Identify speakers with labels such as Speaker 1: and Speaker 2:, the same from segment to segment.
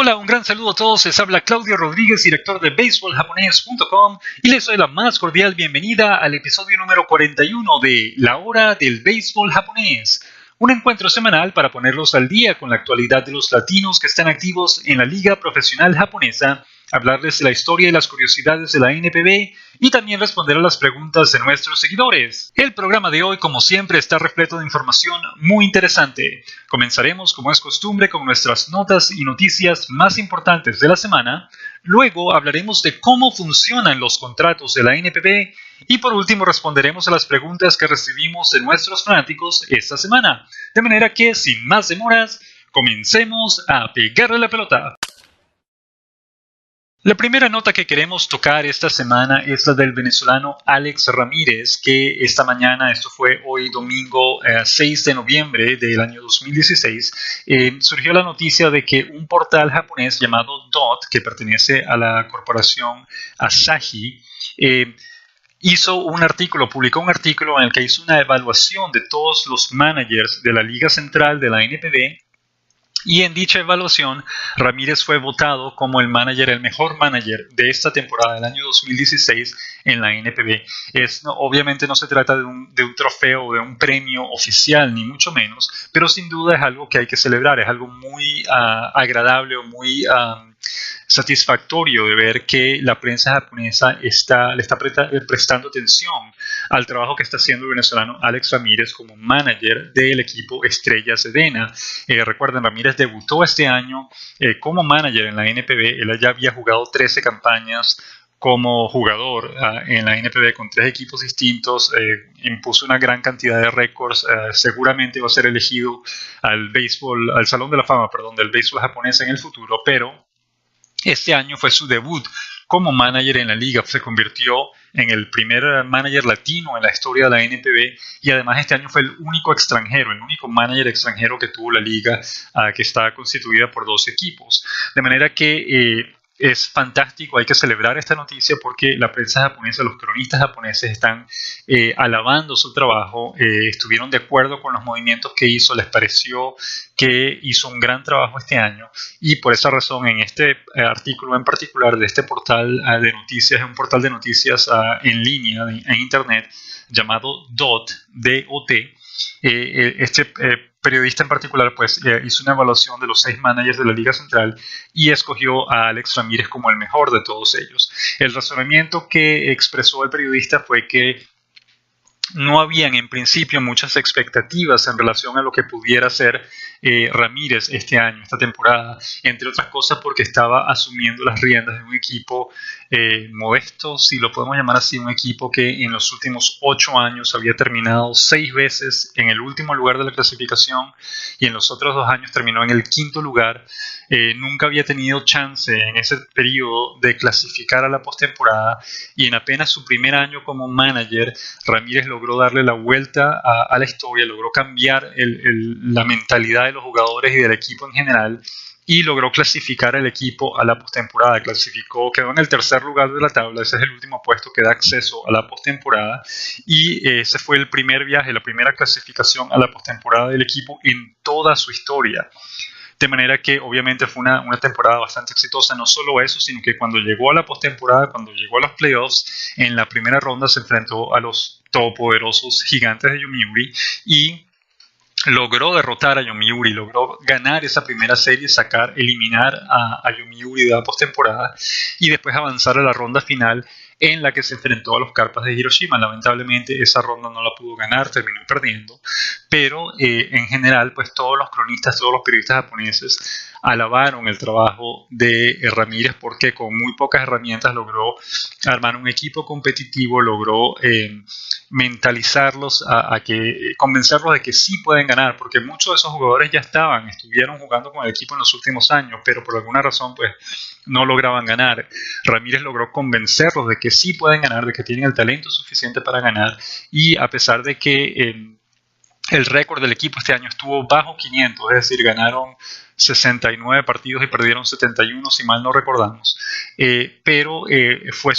Speaker 1: Hola, un gran saludo a todos. Les habla Claudio Rodríguez, director de BaseballJaponés.com, y les doy la más cordial bienvenida al episodio número 41 de La Hora del Béisbol Japonés. Un encuentro semanal para ponerlos al día con la actualidad de los latinos que están activos en la Liga Profesional Japonesa, hablarles de la historia y las curiosidades de la NPB y también responder a las preguntas de nuestros seguidores. El programa de hoy, como siempre, está repleto de información muy interesante. Comenzaremos, como es costumbre, con nuestras notas y noticias más importantes de la semana. Luego hablaremos de cómo funcionan los contratos de la NPB y por último responderemos a las preguntas que recibimos de nuestros fanáticos esta semana. De manera que, sin más demoras, comencemos a pegarle la pelota. La primera nota que queremos tocar esta semana es la del venezolano Alex Ramírez, que esta mañana, esto fue hoy domingo 6 de noviembre del año 2016, surgió la noticia de que un portal japonés llamado DOT, que pertenece a la corporación Asahi, publicó un artículo en el que hizo una evaluación de todos los managers de la Liga Central de la NPB. Y en dicha evaluación, Ramírez fue votado como el mejor manager de esta temporada del año 2016 en la NPB. Obviamente no se trata de un trofeo o de un premio oficial, ni mucho menos, pero sin duda es algo que hay que celebrar, es algo muy agradable o muy satisfactorio de ver que la prensa japonesa le está prestando atención al trabajo que está haciendo el venezolano Alex Ramírez como manager del equipo Estrellas de DeNA. Recuerden, Ramírez debutó este año como manager en la NPB. Él ya había jugado 13 campañas como jugador en la NPB con 3 equipos distintos, impuso una gran cantidad de récords, seguramente va a ser elegido al Salón de la Fama, del béisbol japonés en el futuro, pero este año fue su debut como manager en la liga. Se convirtió en el primer manager latino en la historia de la NPB y además este año fue el único manager extranjero que tuvo la liga, que está constituida por 2 equipos. De manera que es fantástico, hay que celebrar esta noticia porque la prensa japonesa, los cronistas japoneses están alabando su trabajo, estuvieron de acuerdo con los movimientos que hizo, les pareció que hizo un gran trabajo este año y por esa razón en este artículo en particular de este portal de noticias, es un portal de noticias en línea, en internet, llamado DOT, D-O-T, periodista en particular hizo una evaluación de los 6 managers de la Liga Central y escogió a Alex Ramírez como el mejor de todos ellos. El razonamiento que expresó el periodista fue que no habían en principio muchas expectativas en relación a lo que pudiera hacer Ramírez este año, esta temporada, entre otras cosas porque estaba asumiendo las riendas de un equipo modesto, si lo podemos llamar así, un equipo que en los últimos 8 años había terminado 6 veces en el último lugar de la clasificación y en los otros 2 años terminó en el 5º lugar. Nunca había tenido chance en ese periodo de clasificar a la postemporada y en apenas su primer año como manager, Ramírez logró darle la vuelta a la historia, logró cambiar la mentalidad de los jugadores y del equipo en general y logró clasificar al equipo a la postemporada. Quedó en el 3er lugar de la tabla, ese es el último puesto que da acceso a la postemporada y ese fue el primer viaje, la primera clasificación a la postemporada del equipo en toda su historia. De manera que obviamente fue una temporada bastante exitosa, no solo eso, sino que cuando llegó a la postemporada, cuando llegó a los playoffs, en la primera ronda se enfrentó a los todopoderosos Gigantes de Yomiuri y logró derrotar a Yomiuri, logró ganar esa primera serie, eliminar a Yomiuri de la postemporada y después avanzar a la ronda final en la que se enfrentó a los Carpas de Hiroshima. Lamentablemente esa ronda no la pudo ganar, terminó perdiendo, pero en general pues todos los cronistas, todos los periodistas japoneses alabaron el trabajo de Ramírez porque con muy pocas herramientas logró armar un equipo competitivo, logró mentalizarlos convencerlos de que sí pueden ganar, porque muchos de esos jugadores ya estuvieron jugando con el equipo en los últimos años, pero por alguna razón pues no lograban ganar. Ramírez logró convencerlos de que sí pueden ganar, de que tienen el talento suficiente para ganar y a pesar de que el récord del equipo este año estuvo bajo 500, es decir, ganaron 69 partidos y perdieron 71, si mal no recordamos. Pero fue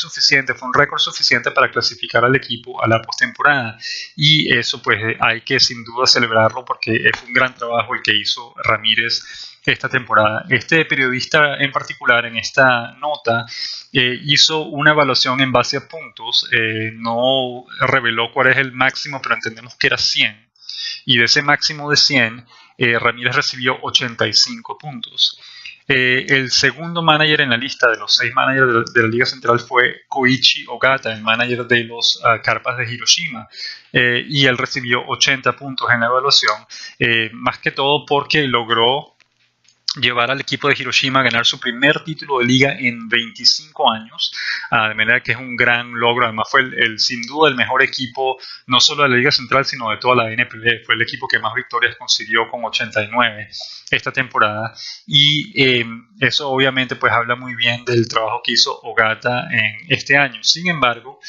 Speaker 1: un récord suficiente para clasificar al equipo a la postemporada. Y eso pues hay que sin duda celebrarlo porque fue un gran trabajo el que hizo Ramírez esta temporada. Este periodista en particular en esta nota hizo una evaluación en base a puntos, no reveló cuál es el máximo, pero entendemos que era 100, y de ese máximo de 100, Ramírez recibió 85 puntos. El segundo manager en la lista de los 6 managers de la Liga Central fue Koichi Ogata, el manager de los Carpas de Hiroshima, y él recibió 80 puntos en la evaluación, más que todo porque logró llevar al equipo de Hiroshima a ganar su primer título de liga en 25 años, de manera que es un gran logro. Además fue sin duda el mejor equipo, no solo de la Liga Central, sino de toda la NPB. Fue el equipo que más victorias consiguió con 89 esta temporada, y eso obviamente pues habla muy bien del trabajo que hizo Ogata en este año. Sin embargo,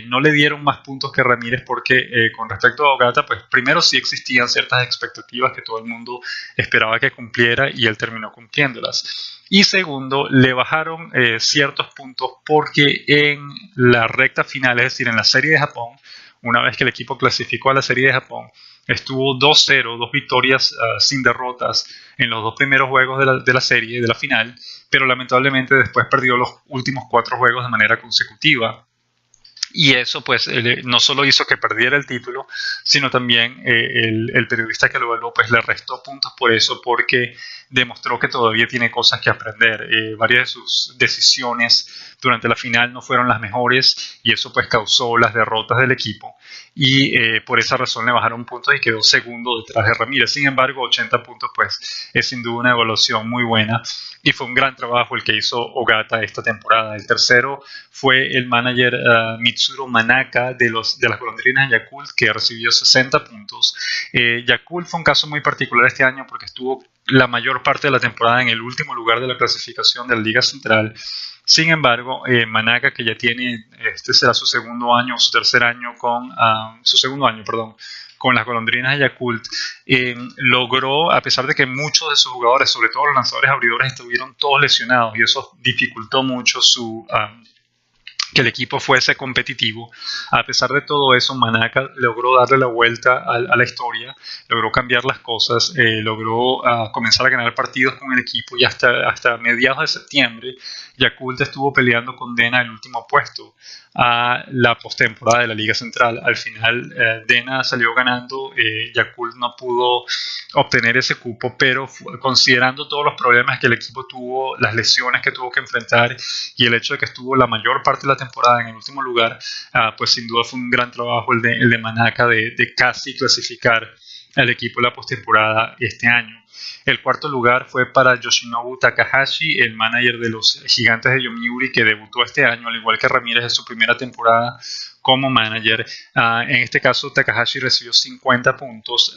Speaker 1: no le dieron más puntos que Ramírez porque con respecto a Ogata, pues primero sí existían ciertas expectativas que todo el mundo esperaba que cumpliera, y él terminó cumpliéndolas. Y segundo, le bajaron ciertos puntos porque en la recta final, es decir, en la Serie de Japón, una vez que el equipo clasificó a la Serie de Japón, estuvo 2-0, 2 victorias sin derrotas en los 2 primeros juegos de la serie, de la final, pero lamentablemente después perdió los últimos 4 juegos de manera consecutiva. Y eso pues no solo hizo que perdiera el título, sino también el periodista que lo evaluó pues le restó puntos por eso, porque demostró que todavía tiene cosas que aprender. Varias de sus decisiones durante la final no fueron las mejores, y eso pues causó las derrotas del equipo, y por esa razón le bajaron puntos y quedó segundo detrás de Ramírez. Sin embargo, 80 puntos pues es sin duda una evaluación muy buena, y fue un gran trabajo el que hizo Ogata esta temporada. El tercero fue el manager Mitsuru Manaka de las Golondrinas de Yakult, que recibió 60 puntos. Yakult fue un caso muy particular este año porque estuvo la mayor parte de la temporada en el último lugar de la clasificación de la Liga Central. Sin embargo, Manaka, que ya tiene, este será su segundo año o su tercer año con las Golondrinas de Yakult, logró, a pesar de que muchos de sus jugadores, sobre todo los lanzadores abridores, estuvieron todos lesionados, y eso dificultó mucho que el equipo fuese competitivo. A pesar de todo eso, Manaka logró darle la vuelta a la historia, logró cambiar las cosas, logró comenzar a ganar partidos con el equipo, y hasta mediados de septiembre Yakult estuvo peleando con Dena el último puesto a la postemporada de la Liga Central. Al final Dena salió ganando, Yakult no pudo obtener ese cupo, pero considerando todos los problemas que el equipo tuvo, las lesiones que tuvo que enfrentar, y el hecho de que estuvo la mayor parte de la temporada en el último lugar, pues sin duda fue un gran trabajo el de Manaka de casi clasificar al equipo de la postemporada este año. El cuarto lugar fue para Yoshinobu Takahashi, el manager de los Gigantes de Yomiuri, que debutó este año, al igual que Ramírez, en su primera temporada como manager. En este caso, Takahashi recibió 50 puntos.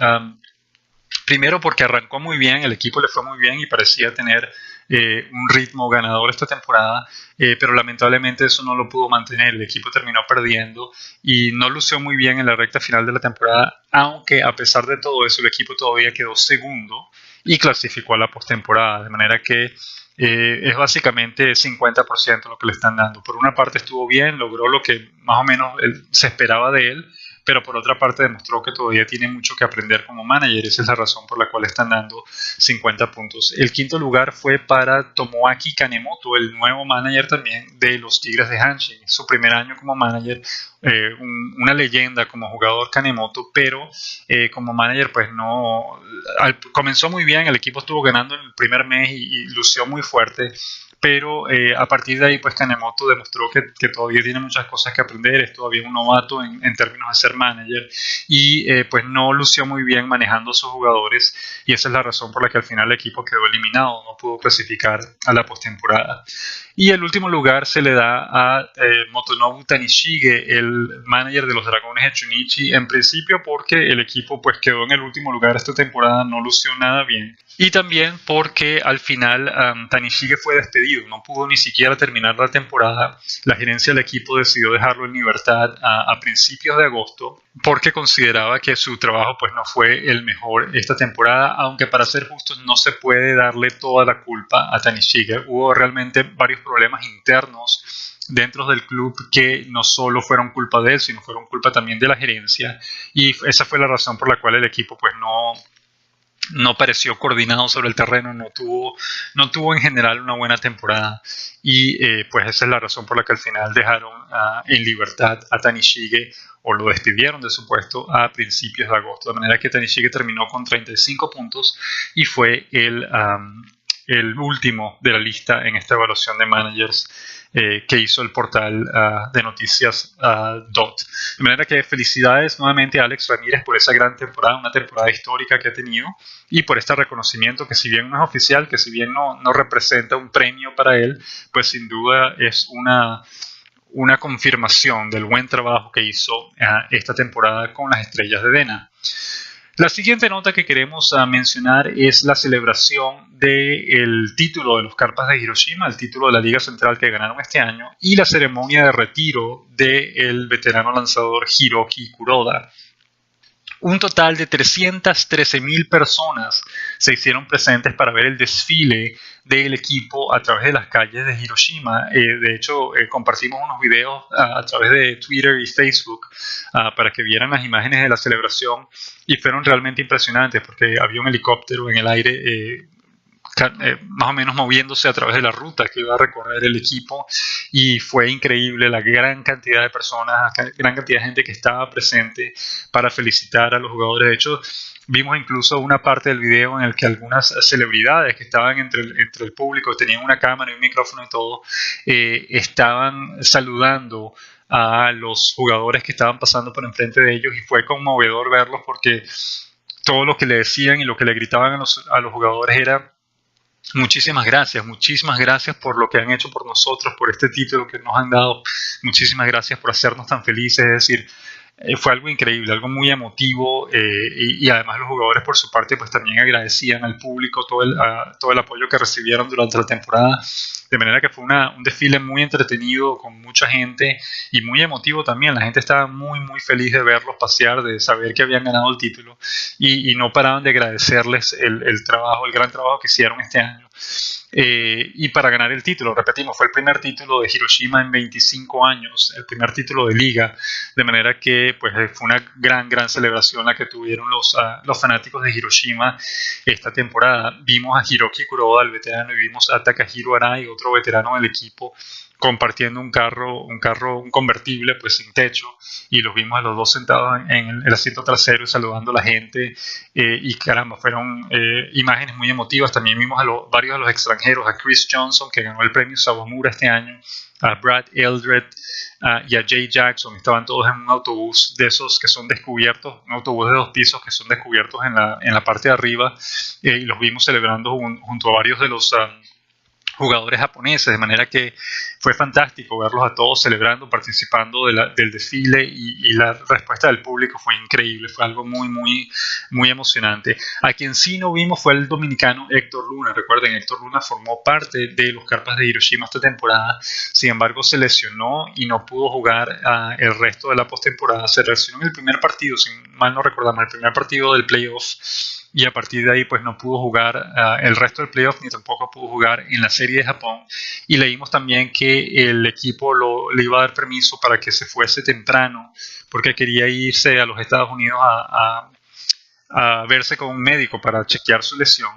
Speaker 1: Primero porque arrancó muy bien, el equipo le fue muy bien y parecía tener un ritmo ganador esta temporada, pero lamentablemente eso no lo pudo mantener. El equipo terminó perdiendo y no lució muy bien en la recta final de la temporada, aunque a pesar de todo eso el equipo todavía quedó segundo y clasificó a la postemporada, de manera que es básicamente 50% lo que le están dando. Por una parte estuvo bien, logró lo que más o menos se esperaba de él, pero por otra parte demostró que todavía tiene mucho que aprender como manager. Esa es la razón por la cual están dando 50 puntos. El quinto lugar fue para Tomoaki Kanemoto, el nuevo manager también de los Tigres de Hanshin. Su primer año como manager, una leyenda como jugador Kanemoto, pero como manager pues no, comenzó muy bien, el equipo estuvo ganando en el primer mes y lució muy fuerte, pero a partir de ahí pues Kanemoto demostró que todavía tiene muchas cosas que aprender, es todavía un novato en términos de ser manager, y pues no lució muy bien manejando a sus jugadores, y esa es la razón por la que al final el equipo quedó eliminado, no pudo clasificar a la postemporada. Y el último lugar se le da a Motonobu Tanishige, el manager de los Dragones de Chunichi, en principio porque el equipo pues quedó en el último lugar esta temporada, no lució nada bien, y también porque al final Tanishige fue despedido, no pudo ni siquiera terminar la temporada. La gerencia del equipo decidió dejarlo en libertad a principios de agosto porque consideraba que su trabajo pues no fue el mejor esta temporada, aunque para ser justos no se puede darle toda la culpa a Tanishige. Hubo realmente varios problemas internos dentro del club que no solo fueron culpa de él, sino fueron culpa también de la gerencia, y esa fue la razón por la cual el equipo pues no no pareció coordinado sobre el terreno, no tuvo en general una buena temporada y pues esa es la razón por la que al final dejaron en libertad a Tanishige o lo despidieron de su puesto a principios de agosto, de manera que Tanishige terminó con 35 puntos y fue el último de la lista en esta evaluación de managers que hizo el portal de noticias DOT. De manera que felicidades nuevamente a Alex Ramírez por esa gran temporada, una temporada histórica que ha tenido y por este reconocimiento que si bien no es oficial, que si bien no representa un premio para él, pues sin duda es una confirmación del buen trabajo que hizo esta temporada con las Estrellas de DeNA. La siguiente nota que queremos mencionar es la celebración del título de los Carpas de Hiroshima, el título de la Liga Central que ganaron este año, y la ceremonia de retiro del veterano lanzador Hiroki Kuroda. Un total de 313,000 personas se hicieron presentes para ver el desfile del equipo a través de las calles de Hiroshima. De hecho, compartimos unos videos a través de Twitter y Facebook para que vieran las imágenes de la celebración y fueron realmente impresionantes porque había un helicóptero en el aire más o menos moviéndose a través de la ruta que iba a recorrer el equipo y fue increíble la gran cantidad de personas, gran cantidad de gente que estaba presente para felicitar a los jugadores. De hecho, vimos incluso una parte del video en el que algunas celebridades que estaban entre el público, tenían una cámara y un micrófono y todo, estaban saludando a los jugadores que estaban pasando por enfrente de ellos y fue conmovedor verlos porque todo lo que le decían y lo que le gritaban a los jugadores era muchísimas gracias por lo que han hecho por nosotros, por este título que nos han dado, muchísimas gracias por hacernos tan felices, es decir, fue algo increíble, algo muy emotivo y además los jugadores por su parte pues también agradecían al público todo el apoyo que recibieron durante la temporada, de manera que fue un desfile muy entretenido con mucha gente y muy emotivo también. La gente estaba muy muy feliz de verlos pasear, de saber que habían ganado el título y no paraban de agradecerles el gran trabajo que hicieron este año. Y para ganar el título, repetimos, fue el primer título de Hiroshima en 25 años, el primer título de liga, de manera que pues, fue una gran celebración la que tuvieron los fanáticos de Hiroshima esta temporada. Vimos a Hiroki Kuroda, el veterano, y vimos a Takahiro Arai, otro veterano del equipo, compartiendo un convertible pues sin techo, y los vimos a los dos sentados en el asiento trasero y saludando a la gente, y caramba, fueron imágenes muy emotivas. También vimos varios de los extranjeros, a Chris Johnson, que ganó el premio Sawamura este año, a Brad Eldred y a Jay Jackson. Estaban todos en un autobús de esos que son descubiertos, un autobús de 2 pisos que son descubiertos en la parte de arriba, y los vimos celebrando junto a varios de los jugadores japoneses, de manera que fue fantástico verlos a todos celebrando, participando del desfile y la respuesta del público fue increíble, fue algo muy emocionante. A quien sí no vimos fue el dominicano Héctor Luna. Recuerden, Héctor Luna formó parte de los Carpas de Hiroshima esta temporada, sin embargo se lesionó y no pudo jugar el resto de la postemporada. Se lesionó en el primer partido, si mal no recordamos, el primer partido del playoff, y a partir de ahí pues no pudo jugar el resto del playoff ni tampoco pudo jugar en la serie de Japón, y leímos también que el equipo le iba a dar permiso para que se fuese temprano porque quería irse a los Estados Unidos a verse con un médico para chequear su lesión,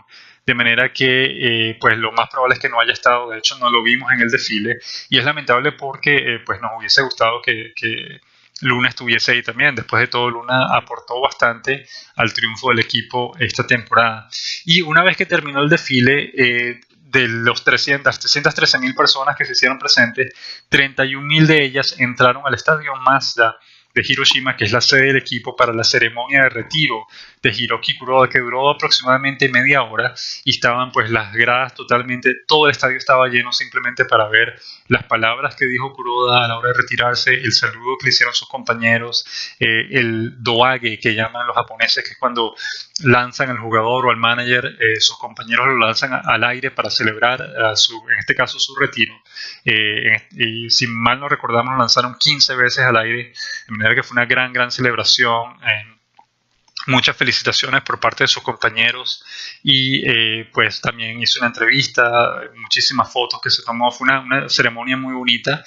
Speaker 1: de manera que pues lo más probable es que no haya estado. De hecho no lo vimos en el desfile y es lamentable porque pues nos hubiese gustado que Luna estuviese ahí también. Después de todo, Luna aportó bastante al triunfo del equipo esta temporada. Y una vez que terminó el desfile, de los 313,000 personas que se hicieron presentes, 31,000 de ellas entraron al estadio Mazda de Hiroshima, que es la sede del equipo, para la ceremonia de retiro de Hiroki Kuroda, que duró aproximadamente media hora, y estaban pues las gradas totalmente, todo el estadio estaba lleno simplemente para ver las palabras que dijo Kuroda a la hora de retirarse, el saludo que le hicieron sus compañeros, el doage que llaman los japoneses, que es cuando lanzan al jugador o al manager, sus compañeros lo lanzan al aire para celebrar en este caso su retiro, y si mal no recordamos lo lanzaron 15 veces al aire, de manera que fue una gran celebración. Muchas felicitaciones por parte de sus compañeros y pues también hizo una entrevista, muchísimas fotos que se tomó. Fue una ceremonia muy bonita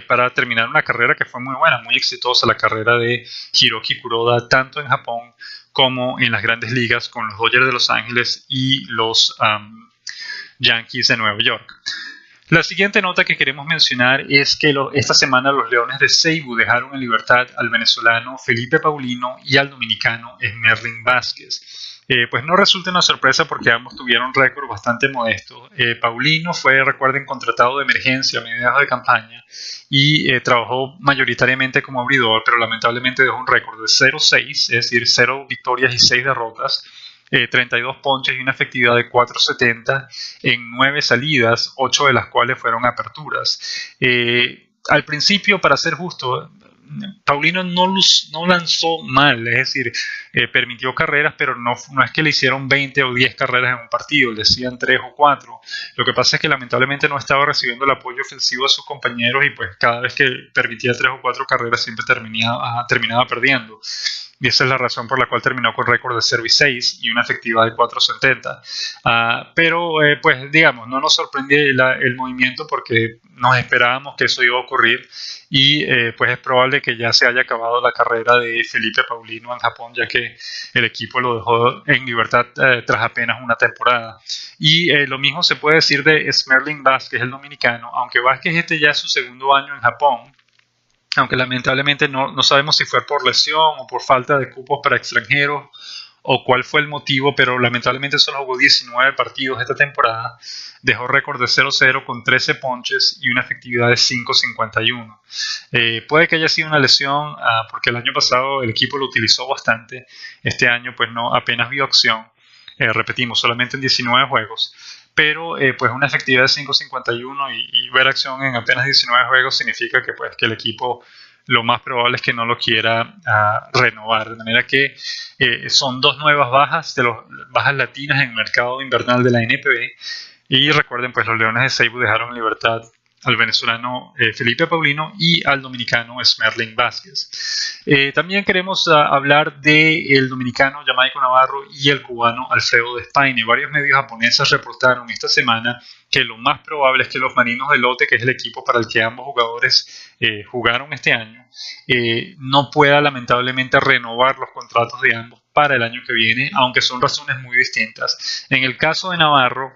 Speaker 1: para terminar una carrera que fue muy buena, muy exitosa, la carrera de Hiroki Kuroda, tanto en Japón como en las grandes ligas con los Dodgers de Los Ángeles y los Yankees de Nueva York. La siguiente nota que queremos mencionar es que esta semana los Leones de Seibu dejaron en libertad al venezolano Felipe Paulino y al dominicano Smerling Vázquez. Pues no resulta una sorpresa porque ambos tuvieron récords bastante modestos. Paulino fue, recuerden, contratado de emergencia a mediados de campaña y trabajó mayoritariamente como abridor, pero lamentablemente dejó un récord de 0-6, es decir, 0 victorias y 6 derrotas. 32 ponches y una efectividad de 4.70 en 9 salidas, 8 de las cuales fueron aperturas. Al principio, para ser justo, Paulino no lanzó mal, es decir, permitió carreras, pero no es que le hicieron 20 o 10 carreras en un partido, le decían 3 o 4. Lo que pasa es que lamentablemente no estaba recibiendo el apoyo ofensivo de sus compañeros y pues cada vez que permitía 3 o 4 carreras siempre terminaba perdiendo. Y esa es la razón por la cual terminó con récord de 0-6 y una efectividad de 4.70. Pero, pues, digamos, no nos sorprende el movimiento porque nos esperábamos que eso iba a ocurrir y pues es probable que ya se haya acabado la carrera de Felipe Paulino en Japón, ya que el equipo lo dejó en libertad tras apenas una temporada. Y lo mismo se puede decir de Smerling Vázquez, el dominicano, aunque Vázquez ya es su segundo año en Japón. Aunque lamentablemente no sabemos si fue por lesión o por falta de cupos para extranjeros o cuál fue el motivo, pero lamentablemente solo jugó 19 partidos esta temporada, dejó récord de 0-0 con 13 ponches y una efectividad de 5.51. Puede que haya sido una lesión porque el año pasado el equipo lo utilizó bastante, este año pues no, apenas vio acción, repetimos, solamente en 19 juegos. Pero pues una efectividad de 5.51 y ver acción en apenas 19 juegos significa que, pues, que el equipo lo más probable es que no lo quiera renovar. De manera que son dos nuevas bajas, bajas latinas en el mercado invernal de la NPB. Y recuerden, pues los Leones de Seibu dejaron en libertad al venezolano Felipe Paulino y al dominicano Smerling Vázquez. También queremos hablar del dominicano Jamaico Navarro y el cubano Alfredo Despaigne. Varios medios japoneses reportaron esta semana que lo más probable es que los Marinos de Lotte, que es el equipo para el que ambos jugadores jugaron este año, no pueda lamentablemente renovar los contratos de ambos para el año que viene, aunque son razones muy distintas. En el caso de Navarro,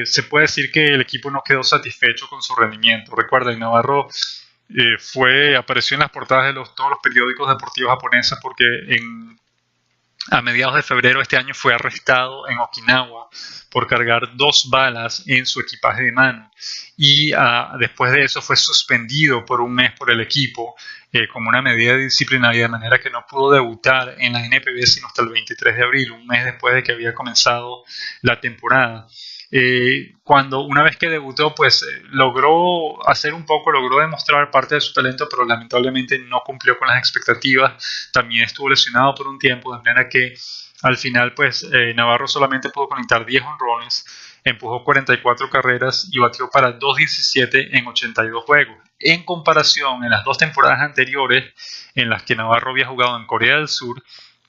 Speaker 1: se puede decir que el equipo no quedó satisfecho con su rendimiento. Recuerden, Navarro apareció en las portadas de todos los periódicos deportivos japoneses porque a mediados de febrero de este año fue arrestado en Okinawa por cargar 2 balas en su equipaje de mano y después de eso fue suspendido por un mes por el equipo como una medida disciplinaria, de manera que no pudo debutar en la NPB sino hasta el 23 de abril, un mes después de que había comenzado la temporada. Cuando una vez que debutó, pues logró demostrar parte de su talento, pero lamentablemente no cumplió con las expectativas. También estuvo lesionado por un tiempo, de manera que al final pues Navarro solamente pudo conectar 10 honrones, empujó 44 carreras y batió para 2.17 en 82 juegos. En comparación, en las 2 temporadas anteriores en las que Navarro había jugado en Corea del Sur,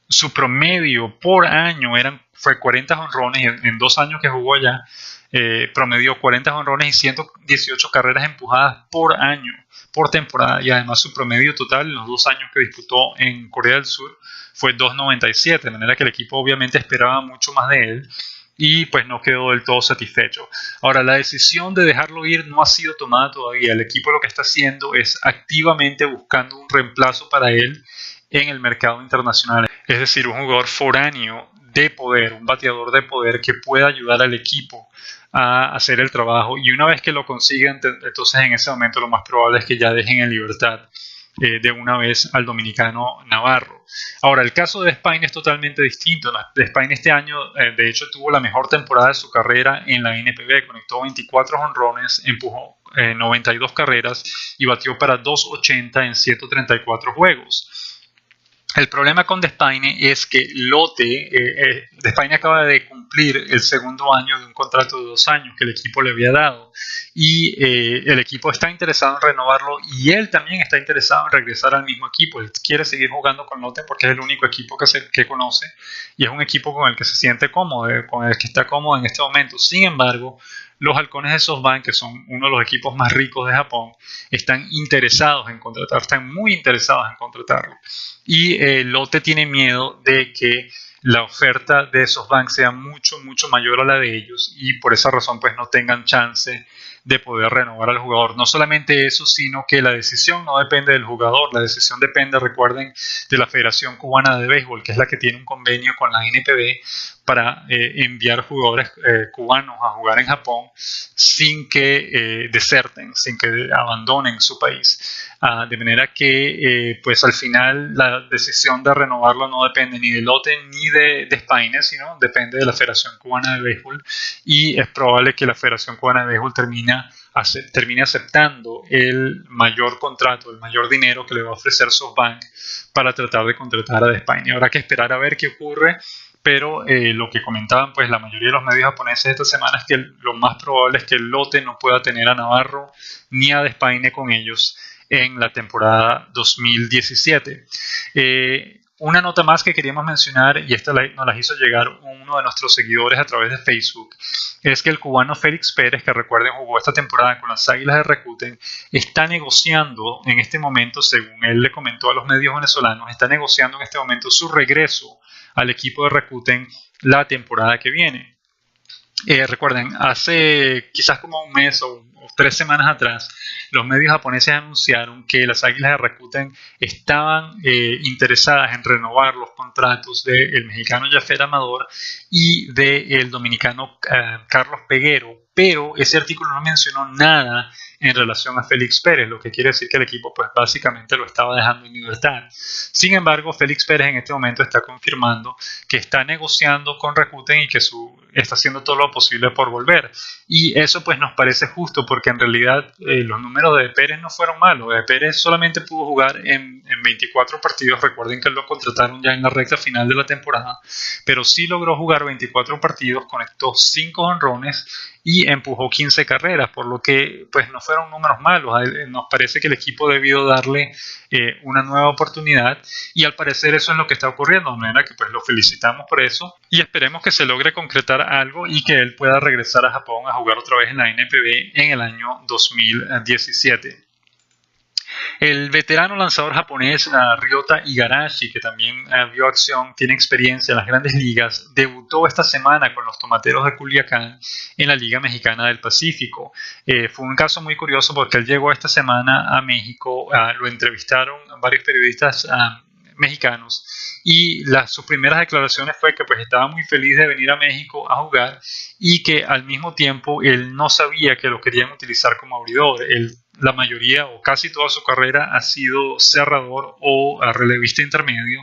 Speaker 1: su promedio por año fue 40 jonrones en 2 años que jugó allá, promedió 40 jonrones y 118 carreras empujadas por año, por temporada, y además su promedio total en los 2 años que disputó en Corea del Sur fue 2.97, de manera que el equipo obviamente esperaba mucho más de él y pues no quedó del todo satisfecho. Ahora, la decisión de dejarlo ir no ha sido tomada todavía. El equipo lo que está haciendo es activamente buscando un reemplazo para él en el mercado internacional, es decir, un jugador foráneo de poder, un bateador de poder que pueda ayudar al equipo a hacer el trabajo, y una vez que lo consigan, entonces en ese momento lo más probable es que ya dejen en libertad de una vez al dominicano Navarro. Ahora, el caso de Despaigne es totalmente distinto. Despaigne este año, de hecho, tuvo la mejor temporada de su carrera en la NPB, conectó 24 jonrones, empujó 92 carreras y batió para 2.80 en 134 juegos. El problema con Despaigne es que Despaigne acaba de cumplir el segundo año de un contrato de 2 años que el equipo le había dado y el equipo está interesado en renovarlo y él también está interesado en regresar al mismo equipo. Él quiere seguir jugando con Lotte porque es el único equipo que conoce y es un equipo con el que se siente cómodo, con el que está cómodo en este momento. Sin embargo, los halcones de SoftBank, que son uno de los equipos más ricos de Japón, están muy interesados en contratarlo. Y Lotte tiene miedo de que la oferta de SoftBank sea mucho mayor a la de ellos y por esa razón pues no tengan chance de poder renovar al jugador. No solamente eso, sino que la decisión no depende del jugador, la decisión depende, recuerden, de la Federación Cubana de Béisbol, que es la que tiene un convenio con la NPB para enviar jugadores cubanos a jugar en Japón sin que deserten, sin que abandonen su país. De manera que pues al final la decisión de renovarlo no depende ni del lote ni de Spain, sino depende de la Federación Cubana de Béisbol, y es probable que la Federación Cubana de Béisbol termine aceptando el mayor contrato, el mayor dinero que le va a ofrecer SoftBank para tratar de contratar a Spain. Habrá que esperar a ver qué ocurre, pero lo que comentaban pues la mayoría de los medios japoneses esta semana es que lo más probable es que el lote no pueda tener a Navarro ni a Despaine con ellos en la temporada 2017. Una nota más que queríamos mencionar, y esta nos la hizo llegar uno de nuestros seguidores a través de Facebook, es que el cubano Félix Pérez, que recuerden jugó esta temporada con las Águilas de Rakuten, está negociando en este momento, según él le comentó a los medios venezolanos, está negociando en este momento su regreso al equipo de Rakuten la temporada que viene. Recuerden, hace quizás como un mes o 3 semanas atrás, los medios japoneses anunciaron que las Águilas de Rakuten estaban interesadas en renovar los contratos del mexicano Jaffer Amador y del dominicano Carlos Peguero, pero ese artículo no mencionó nada en relación a Félix Pérez, lo que quiere decir que el equipo pues básicamente lo estaba dejando en libertad. Sin embargo, Félix Pérez en este momento está confirmando que está negociando con Rakuten y que está haciendo todo lo posible por volver. Y eso pues nos parece justo porque en realidad los números de Pérez no fueron malos. Pérez solamente pudo jugar en 24 partidos. Recuerden que lo contrataron ya en la recta final de la temporada, pero sí logró jugar 24 partidos, conectó 5 jonrones y empujó 15 carreras, por lo que pues no fueron números malos. Nos parece que el equipo debió darle una nueva oportunidad y al parecer eso es lo que está ocurriendo, de manera que pues lo felicitamos por eso y esperemos que se logre concretar algo y que él pueda regresar a Japón a jugar otra vez en la NPB en el año 2017. El veterano lanzador japonés Ryota Igarashi, que también vio acción, tiene experiencia en las grandes ligas, debutó esta semana con los Tomateros de Culiacán en la Liga Mexicana del Pacífico. Fue un caso muy curioso porque él llegó esta semana a México, lo entrevistaron varios periodistas mexicanos y sus primeras declaraciones fue que pues estaba muy feliz de venir a México a jugar y que al mismo tiempo él no sabía que lo querían utilizar como abridor. La mayoría o casi toda su carrera ha sido cerrador o relevista intermedio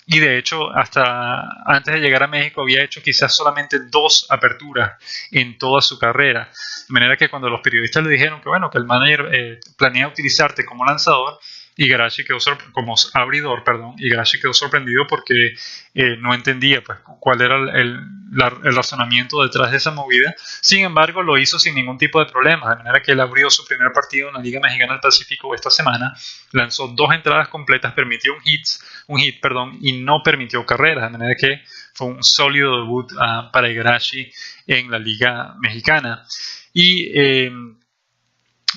Speaker 1: y de hecho hasta antes de llegar a México había hecho quizás solamente 2 aperturas en toda su carrera, de manera que cuando los periodistas le dijeron que bueno, que el manager planea utilizarte como lanzador, Igarashi quedó como abridor, Igarashi quedó sorprendido porque no entendía pues, cuál era el razonamiento detrás de esa movida. Sin embargo, lo hizo sin ningún tipo de problema, de manera que él abrió su primer partido en la Liga Mexicana del Pacífico esta semana, lanzó 2 entradas completas, permitió un hit, y no permitió carreras, de manera que fue un sólido debut para Igarashi en la Liga Mexicana. Y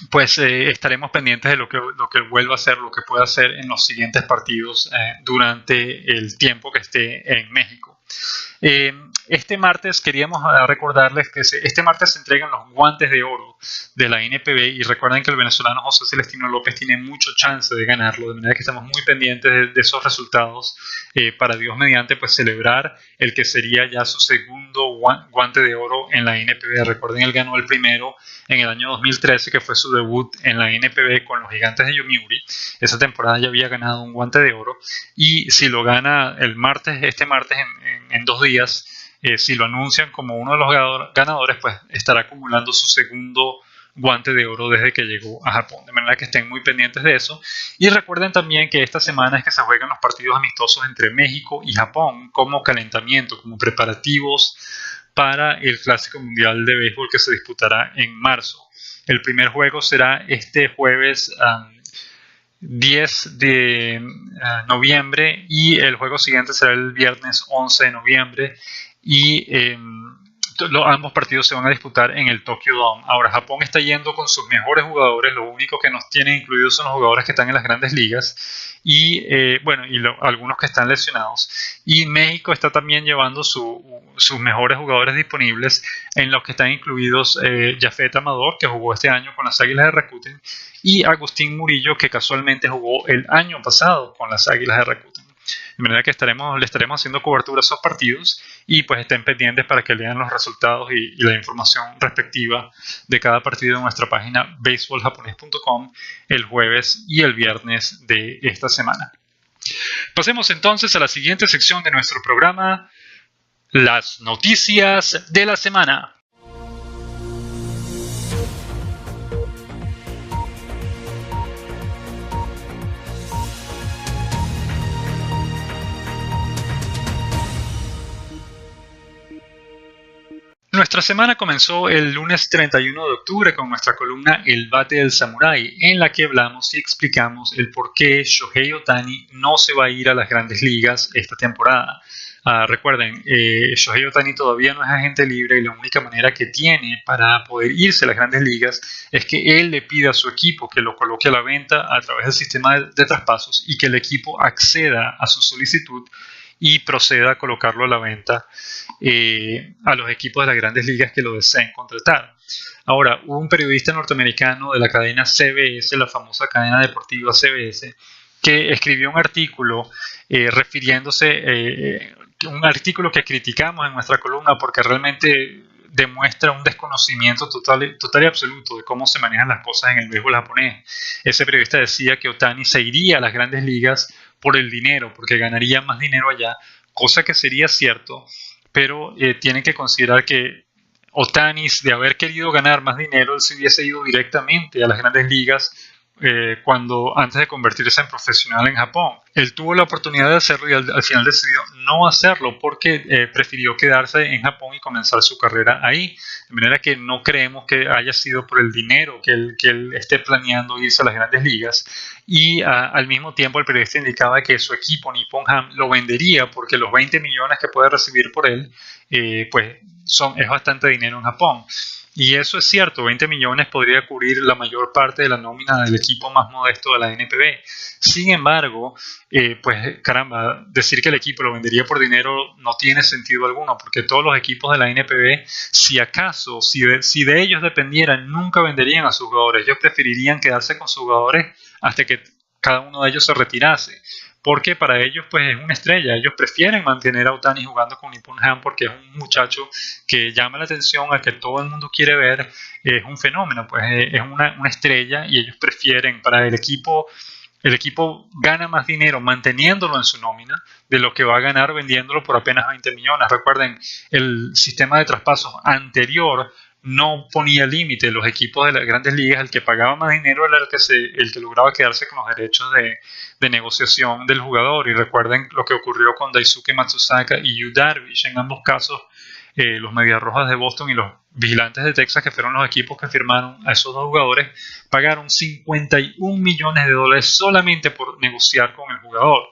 Speaker 1: pues estaremos pendientes de lo que vuelva a hacer, lo que pueda hacer en los siguientes partidos durante el tiempo que esté en México. Este martes queríamos recordarles que este martes se entregan los guantes de oro de la NPB y recuerden que el venezolano José Celestino López tiene mucho chance de ganarlo, de manera que estamos muy pendientes de esos resultados para Dios mediante pues celebrar el que sería ya su segundo guante de oro en la NPB. Recuerden, él ganó el primero en el año 2013, que fue su debut en la NPB con los Gigantes de Yomiuri. Esa temporada ya había ganado un guante de oro y si lo gana este martes en 2 días, si lo anuncian como uno de los ganadores, pues estará acumulando su segundo guante de oro desde que llegó a Japón, de manera que estén muy pendientes de eso. Y recuerden también que esta semana es que se juegan los partidos amistosos entre México y Japón como calentamiento, como preparativos para el Clásico Mundial de Béisbol que se disputará en marzo. El primer juego será este jueves 10 de noviembre y el juego siguiente será el viernes 11 de noviembre y ambos partidos se van a disputar en el Tokyo Dome. Ahora, Japón está yendo con sus mejores jugadores, lo único que nos tienen incluidos son los jugadores que están en las grandes ligas y algunos que están lesionados. Y México está también llevando sus mejores jugadores disponibles, en los que están incluidos Jafet Amador, que jugó este año con las Águilas de Rakuten, y Agustín Murillo, que casualmente jugó el año pasado con las Águilas de Rakuten. De manera que le estaremos haciendo cobertura a esos partidos y pues estén pendientes para que lean los resultados y la información respectiva de cada partido en nuestra página baseballjapones.com el jueves y el viernes de esta semana. Pasemos entonces a la siguiente sección de nuestro programa, las noticias de la semana. Nuestra semana comenzó el lunes 31 de octubre con nuestra columna El Bate del Samurái, en la que hablamos y explicamos el por qué Shohei Ohtani no se va a ir a las grandes ligas esta temporada. Recuerden, Shohei Ohtani todavía no es agente libre y la única manera que tiene para poder irse a las grandes ligas es que él le pida a su equipo que lo coloque a la venta a través del sistema de traspasos y que el equipo acceda a su solicitud y proceda a colocarlo a la venta a los equipos de las grandes ligas que lo deseen contratar. Ahora, hubo un periodista norteamericano de la cadena CBS, la famosa cadena deportiva CBS, que escribió un artículo un artículo que criticamos en nuestra columna porque realmente demuestra un desconocimiento total y absoluto de cómo se manejan las cosas en el béisbol japonés. Ese periodista decía que Ohtani se iría a las grandes ligas por el dinero, porque ganaría más dinero allá, cosa que sería cierto, pero tienen que considerar que Ohtani, de haber querido ganar más dinero, él se hubiese ido directamente a las grandes ligas antes de convertirse en profesional en Japón. Él tuvo la oportunidad de hacerlo y al final decidió no hacerlo porque prefirió quedarse en Japón y comenzar su carrera ahí. De manera que no creemos que haya sido por el dinero que él esté planeando irse a las grandes ligas. Y al mismo tiempo el periodista indicaba que su equipo Nippon Ham lo vendería porque los 20 millones que puede recibir por él es bastante dinero en Japón. Y eso es cierto, 20 millones podría cubrir la mayor parte de la nómina del equipo más modesto de la NPB. Sin embargo, decir que el equipo lo vendería por dinero no tiene sentido alguno, porque todos los equipos de la NPB, si de ellos dependieran, nunca venderían a sus jugadores. Ellos preferirían quedarse con sus jugadores hasta que cada uno de ellos se retirase. Porque para ellos pues es una estrella, ellos prefieren mantener a Ohtani jugando con Nippon Ham porque es un muchacho que llama la atención, al que todo el mundo quiere ver, es un fenómeno, pues es una estrella y ellos prefieren, para el equipo gana más dinero manteniéndolo en su nómina de lo que va a ganar vendiéndolo por apenas 20 millones. Recuerden, el sistema de traspasos anterior no ponía límite. Los equipos de las grandes ligas, el que pagaba más dinero era el que lograba quedarse con los derechos de negociación del jugador. Y recuerden lo que ocurrió con Daisuke Matsusaka y Yu Darvish. En ambos casos, los Medias Rojas de Boston y los Vigilantes de Texas, que fueron los equipos que firmaron a esos dos jugadores, pagaron 51 millones de dólares solamente por negociar con el jugador.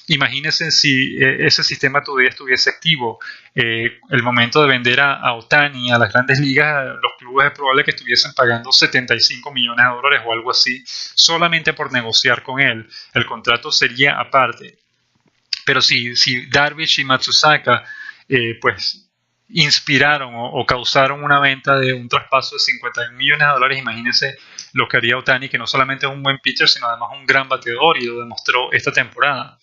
Speaker 1: Imagínense si ese sistema todavía estuviese activo. El momento de vender a Ohtani a las grandes ligas, los clubes es probable que estuviesen pagando 75 millones de dólares o algo así, solamente por negociar con él. El contrato sería aparte. Pero si Darvish y Matsusaka inspiraron o causaron una venta de un traspaso de 51 millones de dólares, imagínense lo que haría Ohtani, que no solamente es un buen pitcher, sino además un gran bateador, y lo demostró esta temporada.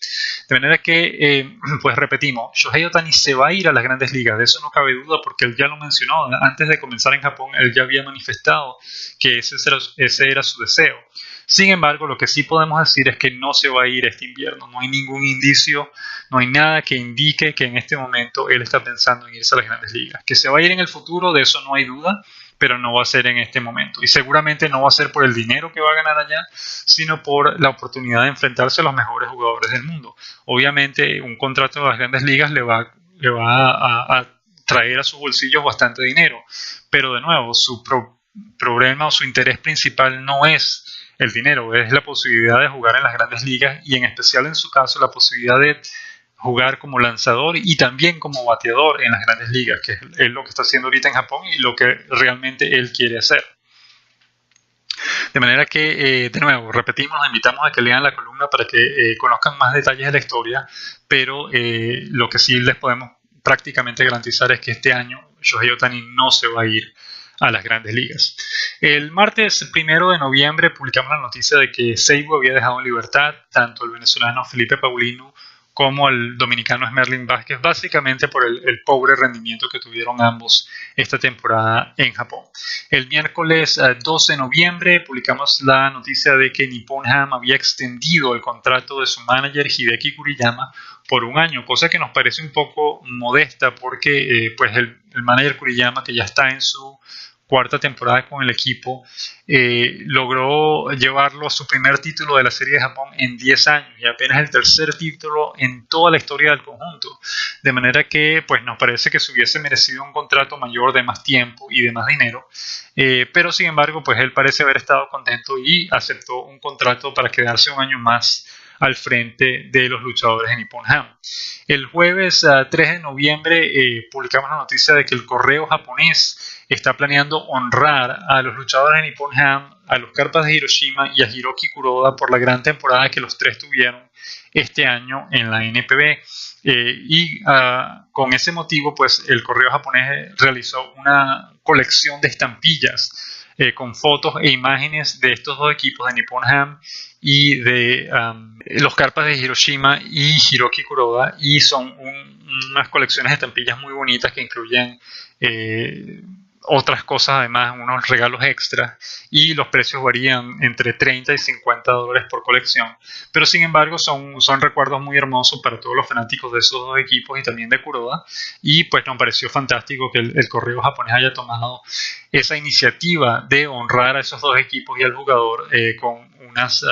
Speaker 1: De manera que, repetimos, Shohei Ohtani se va a ir a las grandes ligas, de eso no cabe duda, porque él ya lo mencionó, antes de comenzar en Japón, él ya había manifestado que ese era su deseo. Sin embargo, lo que sí podemos decir es que no se va a ir este invierno. No hay ningún indicio, no hay nada que indique que en este momento él está pensando en irse a las grandes ligas. Que se va a ir en el futuro, de eso no hay duda, pero no va a ser en este momento. Y seguramente no va a ser por el dinero que va a ganar allá, sino por la oportunidad de enfrentarse a los mejores jugadores del mundo. Obviamente, un contrato de las grandes ligas le va a traer a sus bolsillos bastante dinero. Pero de nuevo, su problema o su interés principal no es el dinero, es la posibilidad de jugar en las grandes ligas y en especial en su caso la posibilidad de jugar como lanzador y también como bateador en las grandes ligas, que es lo que está haciendo ahorita en Japón y lo que realmente él quiere hacer. De manera que, de nuevo, repetimos, los invitamos a que lean la columna para que conozcan más detalles de la historia, pero lo que sí les podemos prácticamente garantizar es que este año Shohei Ohtani no se va a ir a las grandes ligas. El martes 1 de noviembre publicamos la noticia de que Seibu había dejado en libertad tanto al venezolano Felipe Paulino como al dominicano Smerling Vázquez, básicamente por el pobre rendimiento que tuvieron ambos esta temporada en Japón. El miércoles 12 de noviembre publicamos la noticia de que Nippon Ham había extendido el contrato de su manager Hideki Kuriyama por un año, cosa que nos parece un poco modesta porque pues el manager Kuriyama, que ya está en su cuarta temporada con el equipo, logró llevarlo a su primer título de la Serie de Japón en 10 años y apenas el tercer título en toda la historia del conjunto, de manera que pues nos parece que se hubiese merecido un contrato mayor de más tiempo y de más dinero, pero sin embargo pues él parece haber estado contento y aceptó un contrato para quedarse un año más al frente de los luchadores de Nippon Ham. El jueves 3 de noviembre publicamos la noticia de que el correo japonés está planeando honrar a los luchadores de Nippon Ham, a los Carpas de Hiroshima y a Hiroki Kuroda por la gran temporada que los tres tuvieron este año en la NPB. Con ese motivo, pues el correo japonés realizó una colección de estampillas con fotos e imágenes de estos dos equipos, de Nippon Ham y de los Carpas de Hiroshima y Hiroki Kuroda, y son unas colecciones de estampillas muy bonitas que incluyen otras cosas, además unos regalos extras, y los precios varían entre 30 y 50 dólares por colección, pero sin embargo son recuerdos muy hermosos para todos los fanáticos de esos dos equipos y también de Kuroda, y pues nos pareció fantástico que el correo japonés haya tomado esa iniciativa de honrar a esos dos equipos y al jugador con unas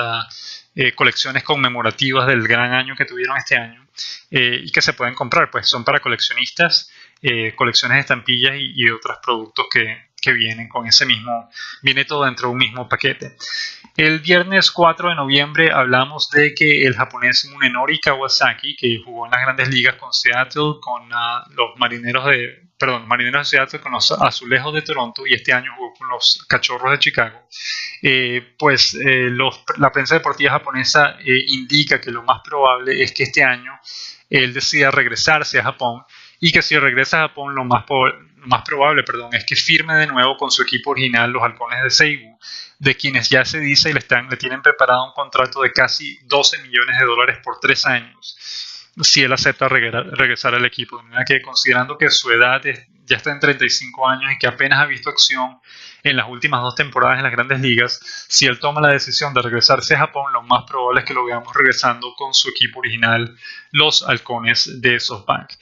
Speaker 1: colecciones conmemorativas del gran año que tuvieron este año, y que se pueden comprar, pues son para coleccionistas, colecciones de estampillas y otros productos que vienen con ese mismo, viene todo dentro de un mismo paquete. El viernes 4 de noviembre hablamos de que el japonés Munenori Kawasaki, que jugó en las grandes ligas con Seattle, con los marineros de Seattle, con los Azulejos de Toronto, y este año jugó con los Cachorros de Chicago, la prensa deportiva japonesa indica que lo más probable es que este año él decida regresarse a Japón, y que si regresa a Japón lo más probable es que firme de nuevo con su equipo original, los Halcones de Seibu, de quienes ya se dice y le tienen preparado un contrato de casi 12 millones de dólares por 3 años si él acepta regresar al equipo. De manera que, considerando que su edad ya está en 35 años y que apenas ha visto acción en las últimas 2 temporadas en las grandes ligas, si él toma la decisión de regresarse a Japón, lo más probable es que lo veamos regresando con su equipo original, los Halcones de SoftBank.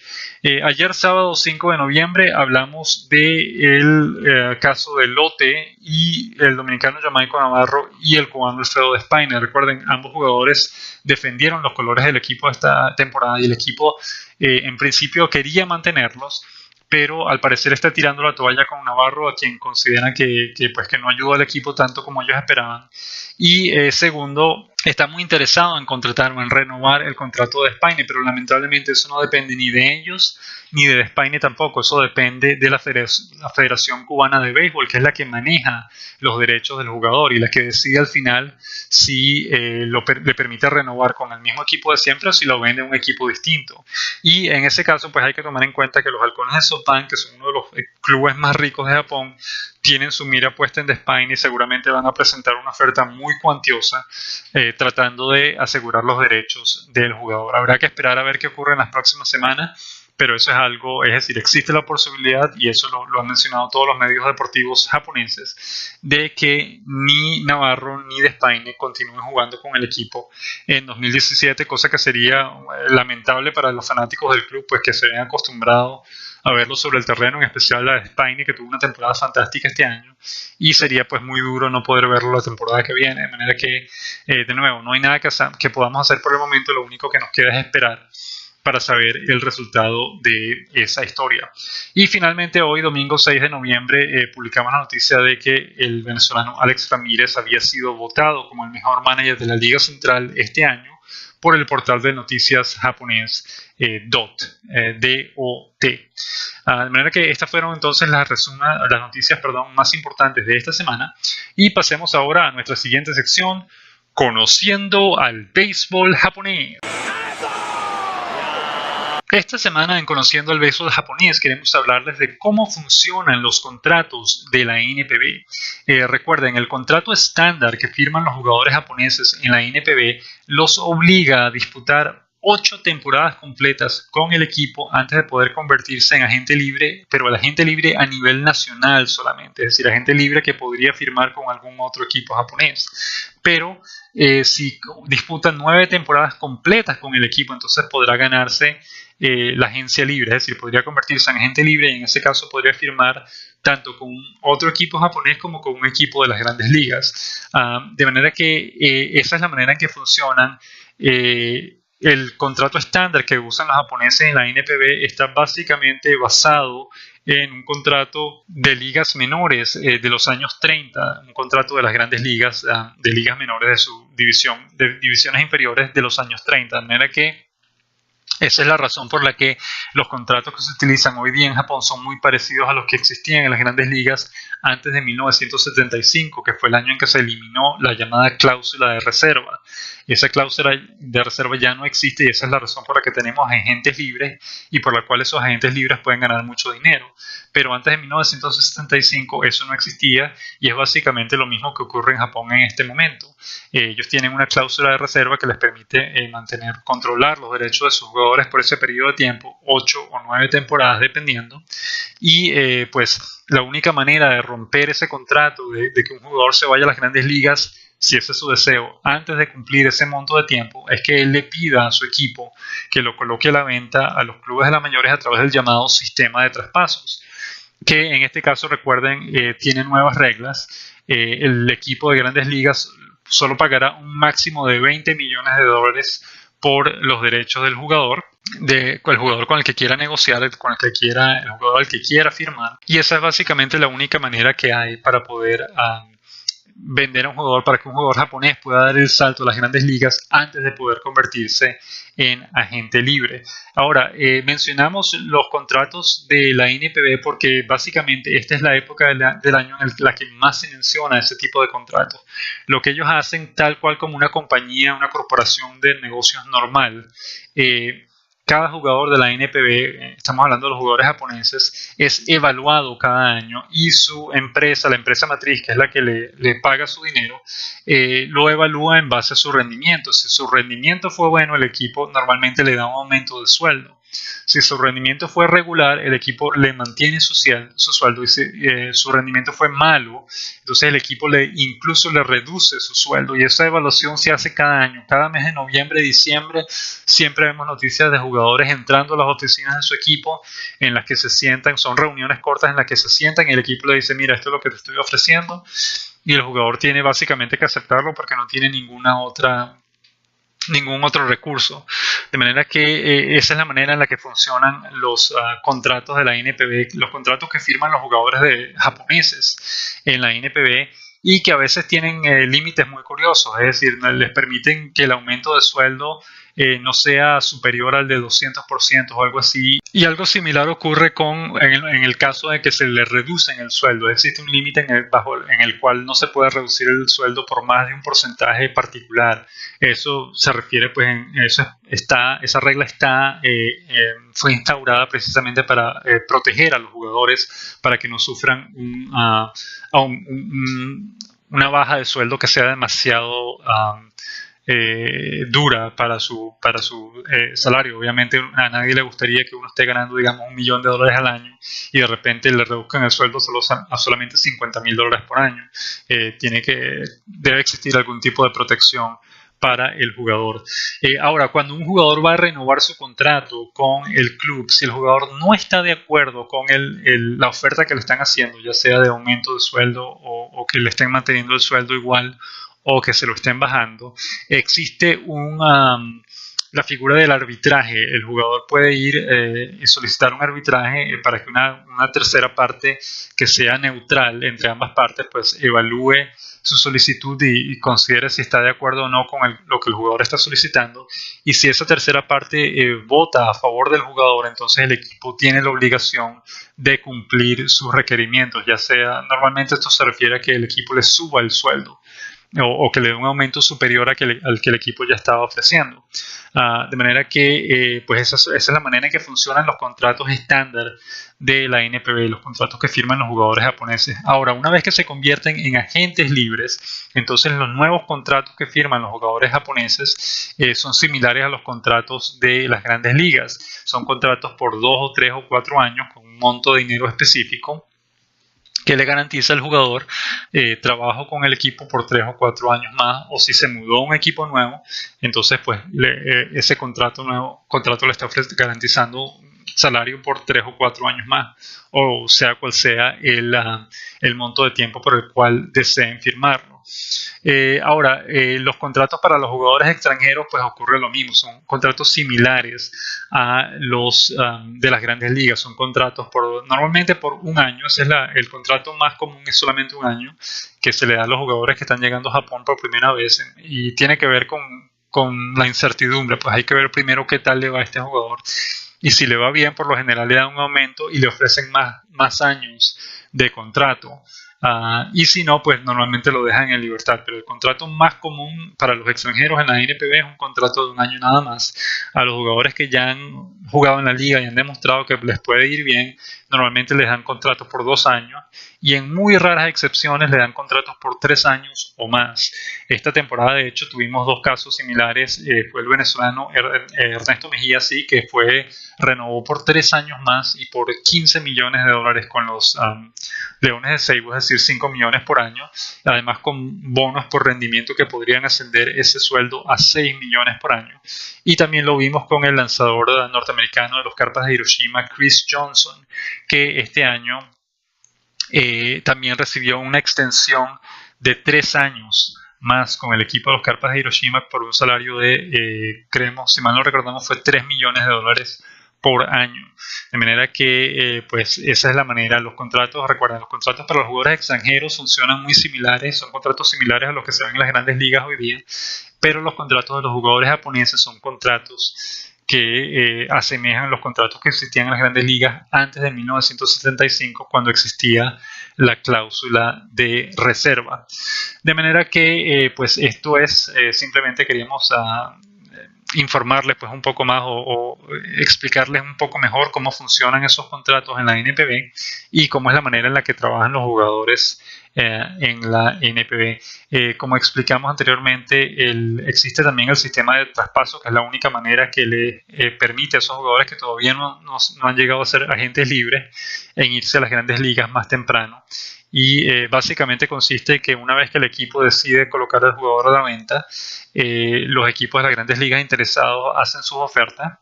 Speaker 1: Ayer sábado 5 de noviembre hablamos del caso de Lote y el dominicano Jamaico Navarro y el cubano Alfredo Despaigne. Recuerden, ambos jugadores defendieron los colores del equipo esta temporada y el equipo en principio quería mantenerlos, pero al parecer está tirando la toalla con Navarro, a quien consideran que no ayuda al equipo tanto como ellos esperaban. Y segundo, está muy interesado en contratar o en renovar el contrato de Despaigne, pero lamentablemente eso no depende ni de ellos ni de Despaigne tampoco. Eso depende de la Federación Cubana de Béisbol, que es la que maneja los derechos del jugador y la que decide al final si le permite renovar con el mismo equipo de siempre o si lo vende a un equipo distinto. Y en ese caso pues hay que tomar en cuenta que los Halcones de SoftBank, que son uno de los clubes más ricos de Japón, tienen su mira puesta en Despaigne y seguramente van a presentar una oferta muy cuantiosa tratando de asegurar los derechos del jugador. Habrá que esperar a ver qué ocurre en las próximas semanas, pero eso es algo, es decir, existe la posibilidad, y eso lo han mencionado todos los medios deportivos japoneses, de que ni Navarro ni Despaigne continúen jugando con el equipo en 2017, cosa que sería lamentable para los fanáticos del club, pues que se ven acostumbrados a verlo sobre el terreno, en especial a Despaigne, que tuvo una temporada fantástica este año, y sería pues muy duro no poder verlo la temporada que viene, de manera que de nuevo, no hay nada que podamos hacer por el momento, lo único que nos queda es esperar para saber el resultado de esa historia. Y finalmente hoy, domingo 6 de noviembre, publicamos la noticia de que el venezolano Alex Ramírez había sido votado como el mejor manager de la Liga Central este año por el portal de noticias japonés DOT, D-O-T. De manera que estas fueron entonces las noticias más importantes de esta semana. Y pasemos ahora a nuestra siguiente sección, Conociendo al béisbol japonés. Esta semana en Conociendo al béisbol japonés queremos hablarles de cómo funcionan los contratos de la NPB. Recuerden, el contrato estándar que firman los jugadores japoneses en la NPB los obliga a disputar 8 temporadas completas con el equipo antes de poder convertirse en agente libre, pero el agente libre a nivel nacional solamente, es decir, agente libre que podría firmar con algún otro equipo japonés. Pero si disputa 9 temporadas completas con el equipo, entonces podrá ganarse la agencia libre, es decir, podría convertirse en agente libre y en ese caso podría firmar tanto con otro equipo japonés como con un equipo de las grandes ligas. De manera que esa es la manera en que funcionan. El contrato estándar que usan los japoneses en la NPB está básicamente basado en un contrato de ligas menores de los años 30, un contrato de las grandes ligas, de ligas menores de su división, de divisiones inferiores de los años 30, de manera que esa es la razón por la que los contratos que se utilizan hoy día en Japón son muy parecidos a los que existían en las grandes ligas antes de 1975, que fue el año en que se eliminó la llamada cláusula de reserva. Esa cláusula de reserva ya no existe y esa es la razón por la que tenemos agentes libres y por la cual esos agentes libres pueden ganar mucho dinero. Pero antes de 1975 eso no existía y es básicamente lo mismo que ocurre en Japón en este momento. Ellos tienen una cláusula de reserva que les permite controlar los derechos de sus jugadores por ese periodo de tiempo, 8 o 9 temporadas dependiendo, y pues la única manera de romper ese contrato, de que un jugador se vaya a las grandes ligas, si ese es su deseo, antes de cumplir ese monto de tiempo, es que él le pida a su equipo que lo coloque a la venta a los clubes de las mayores a través del llamado sistema de traspasos, que en este caso, recuerden, tiene nuevas reglas. El equipo de grandes ligas solo pagará un máximo de $20 millones por los derechos del jugador, el jugador con el que quiera negociar, el jugador al que quiera firmar, y esa es básicamente la única manera que hay para poder vender a un jugador, para que un jugador japonés pueda dar el salto a las grandes ligas antes de poder convertirse en agente libre. Ahora, mencionamos los contratos de la NPB porque básicamente esta es la época del año en la que más se menciona ese tipo de contratos. Lo que ellos hacen, tal cual como una compañía, una corporación de negocios normal, cada jugador de la NPB, estamos hablando de los jugadores japoneses, es evaluado cada año y su empresa, la empresa matriz, que es la que le paga su dinero, lo evalúa en base a su rendimiento. Si su rendimiento fue bueno, el equipo normalmente le da un aumento de sueldo. Si su rendimiento fue regular, el equipo le mantiene su sueldo, y si su rendimiento fue malo, entonces el equipo incluso le reduce su sueldo, y esa evaluación se hace cada año. Cada mes de noviembre y diciembre siempre vemos noticias de jugadores entrando a las oficinas de su equipo en las que se sientan, son reuniones cortas en las que se sientan y el equipo le dice: mira, esto es lo que te estoy ofreciendo, y el jugador tiene básicamente que aceptarlo porque no tiene ningún otro recurso. De manera que esa es la manera en la que funcionan los contratos de la NPB, los contratos que firman los jugadores japoneses en la NPB, y que a veces tienen límites muy curiosos, es decir, les permiten que el aumento de sueldo no sea superior al de 200% o algo así. Y algo similar ocurre en el caso de que se le reducen el sueldo. Existe un límite en el cual no se puede reducir el sueldo por más de un porcentaje particular. Eso se refiere, pues, esa regla fue instaurada precisamente para proteger a los jugadores, para que no sufran una baja de sueldo que sea demasiado dura para su salario. Obviamente a nadie le gustaría que uno esté ganando, digamos, $1 millón al año y de repente le reduzcan el sueldo a solamente $50,000 por año. Debe existir algún tipo de protección para el jugador. Ahora, cuando un jugador va a renovar su contrato con el club, si el jugador no está de acuerdo con la oferta que le están haciendo, ya sea de aumento de sueldo o que le estén manteniendo el sueldo igual o que se lo estén bajando, existe la figura del arbitraje. El jugador puede ir y solicitar un arbitraje para que una tercera parte que sea neutral entre ambas partes pues evalúe su solicitud y considere si está de acuerdo o no con lo que el jugador está solicitando, y si esa tercera parte vota a favor del jugador, entonces el equipo tiene la obligación de cumplir sus requerimientos, ya sea, normalmente esto se refiere a que el equipo le suba el sueldo o que le dé un aumento superior al que el equipo ya estaba ofreciendo. De manera que pues esa es la manera en que funcionan los contratos estándar de la NPB, los contratos que firman los jugadores japoneses. Ahora, una vez que se convierten en agentes libres, entonces los nuevos contratos que firman los jugadores japoneses son similares a los contratos de las grandes ligas. Son contratos por 2 o 3 o 4 años con un monto de dinero específico que le garantiza al jugador trabajo con el equipo por 3 o 4 años más, o si se mudó a un equipo nuevo, entonces pues ese contrato le está garantizando salario por 3 o 4 años más, o sea cual sea el monto de tiempo por el cual deseen firmarlo. Ahora, los contratos para los jugadores extranjeros pues ocurre lo mismo, son contratos similares a los de las grandes ligas, son contratos normalmente por un año, ese es el contrato más común, es solamente un año que se le da a los jugadores que están llegando a Japón por primera vez, y tiene que ver con la incertidumbre, pues hay que ver primero qué tal le va a este jugador, y si le va bien, por lo general le dan un aumento y le ofrecen más años de contrato. Y si no, pues normalmente lo dejan en libertad. Pero el contrato más común para los extranjeros en la NPB es un contrato de un año nada más. A los jugadores que ya han jugado en la liga y han demostrado que les puede ir bien, normalmente les dan contratos por 2 años, y en muy raras excepciones le dan contratos por 3 años o más. Esta temporada, de hecho, tuvimos 2 casos similares. Fue el venezolano Ernesto Mejía, sí, que renovó por 3 años más y por $15 millones con los Leones de Seibu, es decir, 5 millones por año, además con bonos por rendimiento que podrían ascender ese sueldo a 6 millones por año. Y también lo vimos con el lanzador norteamericano de los Carpas de Hiroshima, Chris Johnson, que este año también recibió una extensión de 3 años más con el equipo de los Carpas de Hiroshima por un salario de, creemos, si mal no recordamos, fue $3 millones por año. De manera que pues esa es la manera. Los contratos, recuerden, los contratos para los jugadores extranjeros funcionan muy similares, son contratos similares a los que se ven en las grandes ligas hoy día, pero los contratos de los jugadores japoneses son contratos que asemejan los contratos que existían en las grandes ligas antes de 1975, cuando existía la cláusula de reserva. De manera que pues esto es, simplemente queríamos informarles pues un poco más o explicarles un poco mejor cómo funcionan esos contratos en la NPB y cómo es la manera en la que trabajan los jugadores en la NPB. Como explicamos anteriormente, existe también el sistema de traspaso, que es la única manera que le permite a esos jugadores que todavía no han llegado a ser agentes libres en irse a las grandes ligas más temprano. Y básicamente consiste en que una vez que el equipo decide colocar al jugador a la venta, los equipos de las grandes ligas interesados hacen sus ofertas,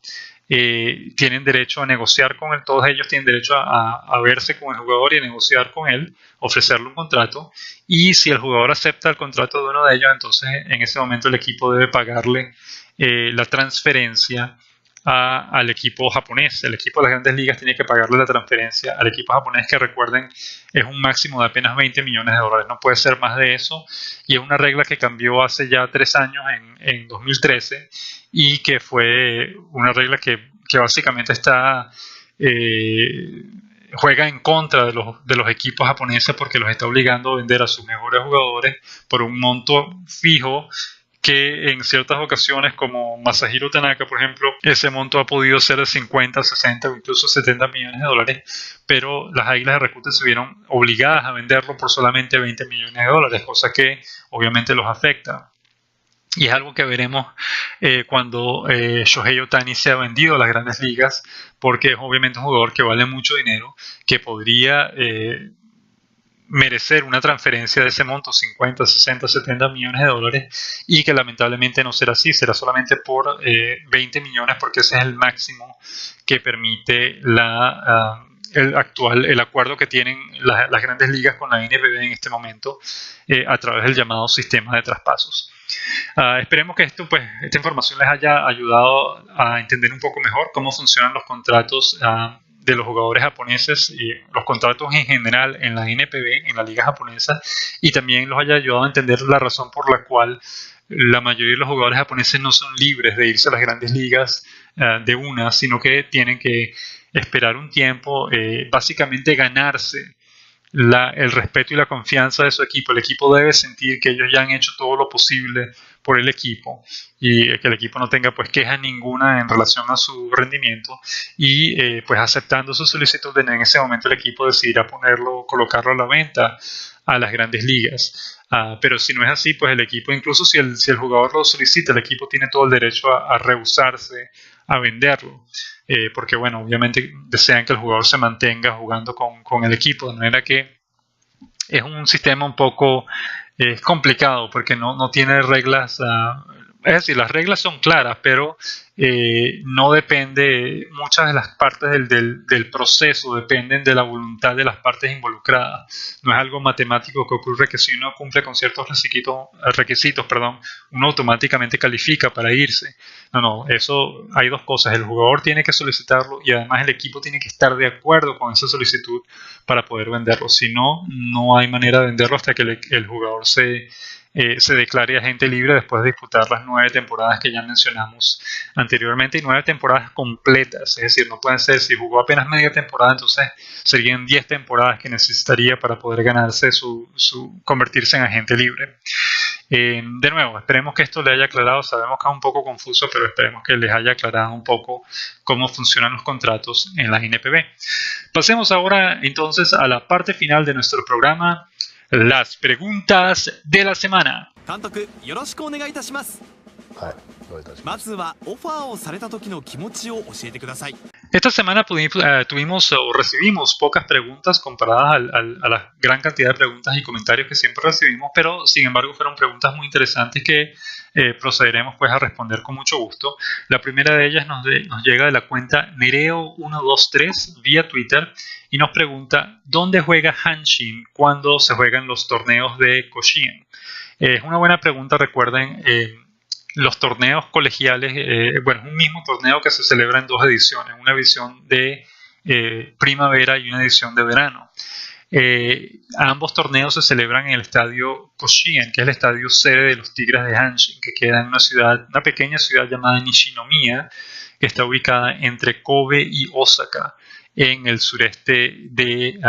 Speaker 1: tienen derecho a negociar con él, todos ellos tienen derecho a verse con el jugador y a negociar con él, ofrecerle un contrato, y si el jugador acepta el contrato de uno de ellos, entonces en ese momento el equipo debe pagarle la transferencia al equipo japonés. El equipo de las grandes ligas tiene que pagarle la transferencia al equipo japonés, que recuerden es un máximo de apenas $20 millones, no puede ser más de eso, y es una regla que cambió hace ya 3 años, en 2013, y que fue una regla que básicamente juega en contra de los equipos japoneses, porque los está obligando a vender a sus mejores jugadores por un monto fijo, que en ciertas ocasiones, como Masahiro Tanaka, por ejemplo, ese monto ha podido ser de 50, 60 o incluso $70 millones, pero las Águilas de Rakuten se vieron obligadas a venderlo por solamente $20 millones, cosa que obviamente los afecta. Y es algo que veremos cuando Shohei Ohtani sea vendido a las grandes ligas, porque es obviamente un jugador que vale mucho dinero, que podría merecer una transferencia de ese monto, 50, 60, $70 millones, y que lamentablemente no será así, será solamente por 20 millones, porque ese es el máximo que permite el acuerdo que tienen las grandes ligas con la NPB en este momento, a través del llamado sistema de traspasos. Esperemos que esta información les haya ayudado a entender un poco mejor cómo funcionan los contratos de los jugadores japoneses y los contratos en general en la NPB, en la liga japonesa, y también los haya ayudado a entender la razón por la cual la mayoría de los jugadores japoneses no son libres de irse a las grandes ligas de una, sino que tienen que esperar un tiempo, básicamente ganarse el respeto y la confianza de su equipo. El equipo debe sentir que ellos ya han hecho todo lo posible por el equipo y que el equipo no tenga pues queja ninguna en relación a su rendimiento, y pues aceptando su solicitud, en ese momento el equipo decidirá colocarlo a la venta a las grandes ligas. Pero si no es así, pues el equipo, incluso si el jugador lo solicita, el equipo tiene todo el derecho a rehusarse a venderlo. Porque bueno, obviamente desean que el jugador se mantenga jugando con el equipo, de manera que es un sistema un poco complicado porque no tiene reglas, es decir, las reglas son claras, pero no depende, muchas de las partes del proceso dependen de la voluntad de las partes involucradas. No es algo matemático que ocurre que si uno cumple con ciertos requisitos, uno automáticamente califica para irse. No, eso hay dos cosas: el jugador tiene que solicitarlo y además el equipo tiene que estar de acuerdo con esa solicitud para poder venderlo. Si no, no hay manera de venderlo hasta que el jugador se declare agente libre después de disputar las 9 temporadas que ya mencionamos anteriormente, y 9 temporadas completas. Es decir, no pueden ser, si jugó apenas media temporada, entonces serían 10 temporadas que necesitaría para poder ganarse convertirse en agente libre. De nuevo, esperemos que esto le haya aclarado. Sabemos que es un poco confuso, pero esperemos que les haya aclarado un poco cómo funcionan los contratos en la NPB. Pasemos ahora entonces a la parte final de nuestro programa, las preguntas de la semana. Esta semana tuvimos o recibimos pocas preguntas comparadas a la gran cantidad de preguntas y comentarios que siempre recibimos, pero sin embargo fueron preguntas muy interesantes que procederemos pues a responder con mucho gusto. La primera de ellas nos llega de la cuenta Nereo123 vía Twitter y nos pregunta: ¿dónde juega Hanshin cuando se juegan los torneos de Koshien? Es una buena pregunta. Recuerden, los torneos colegiales, es un mismo torneo que se celebra en dos ediciones, una edición de primavera y una edición de verano. Ambos torneos se celebran en el estadio Koshien, que es el estadio sede de los Tigres de Hanshin, que queda en una pequeña ciudad llamada Nishinomiya, que está ubicada entre Kobe y Osaka, en el sureste de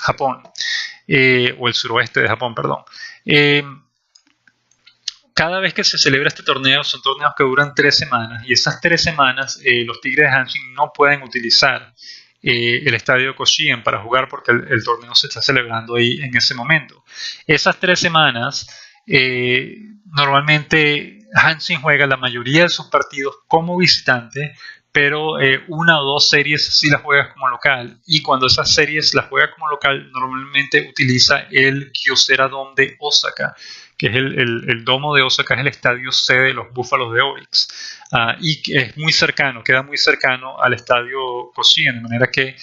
Speaker 1: Japón, o el suroeste de Japón, perdón. Cada vez que se celebra este torneo, son torneos que duran 3 semanas, y esas 3 semanas los Tigres de Hanshin no pueden utilizar el estadio Koshien para jugar, porque el torneo se está celebrando ahí en ese momento. Esas 3 semanas, normalmente Hanshin juega la mayoría de sus partidos como visitante, pero una o dos series sí las juega como local, y cuando esas series las juega como local, normalmente utiliza el Kyocera Dome de Osaka, que es el domo de Osaka, es el estadio sede de los Búfalos de Orix, y es muy cercano, queda muy cercano al estadio Koshien, de manera que